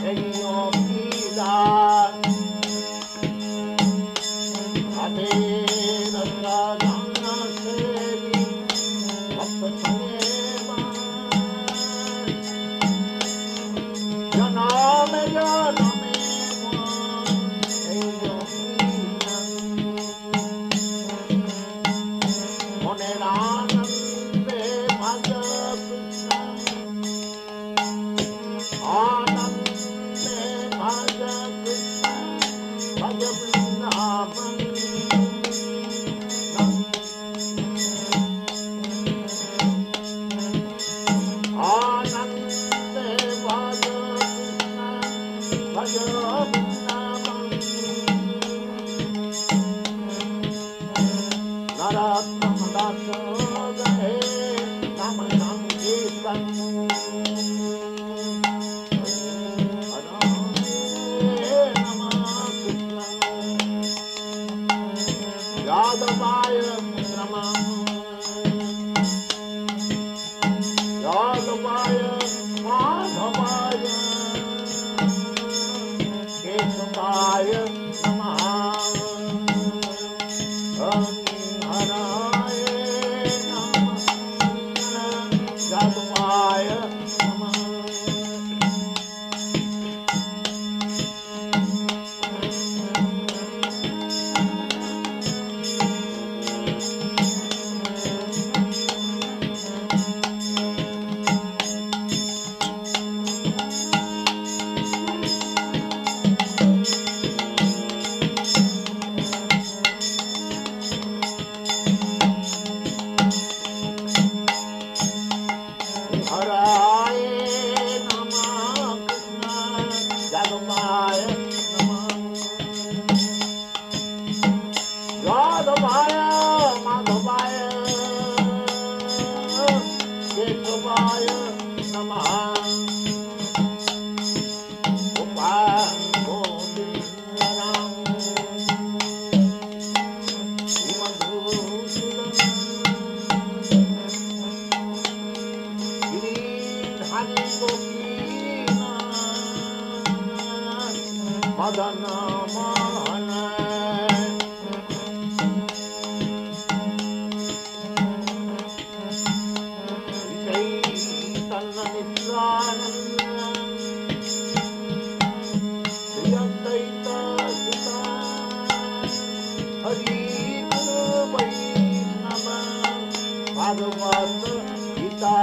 Hey, भज वृंदावन नरोत्तम दास गहे नाम संकीर्तन यादवाय नमः यादवाय माधवाय केशवाय नमः हराय नमः यादवाय नमः हराय नमः कृष्ण यादवाय नमः यादवाय माधवाय केशवाय नमः गोपाल गोविंद राम मधुसूदन हरि गोपीना मदन मोहन चैतन्य नित्यानंद श्री अद्वैत गीता हरि गुरु वैष्णव भागवत गीता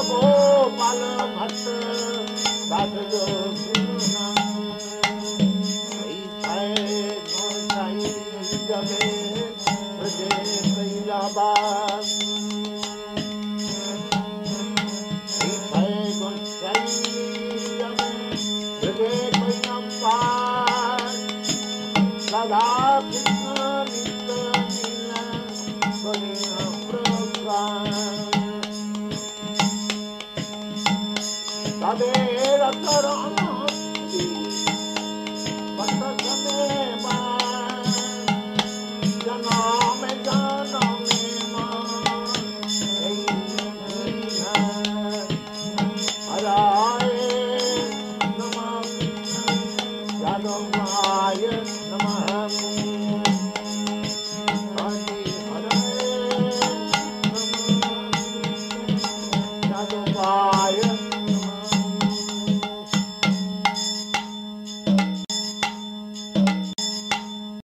गोपाल भट्ट साधो जगे ब्रजे कैलाबाद ब्रजे कैलाबाद सदा कृष्ण नित्य लीला करिया प्रकाश तदेव चरण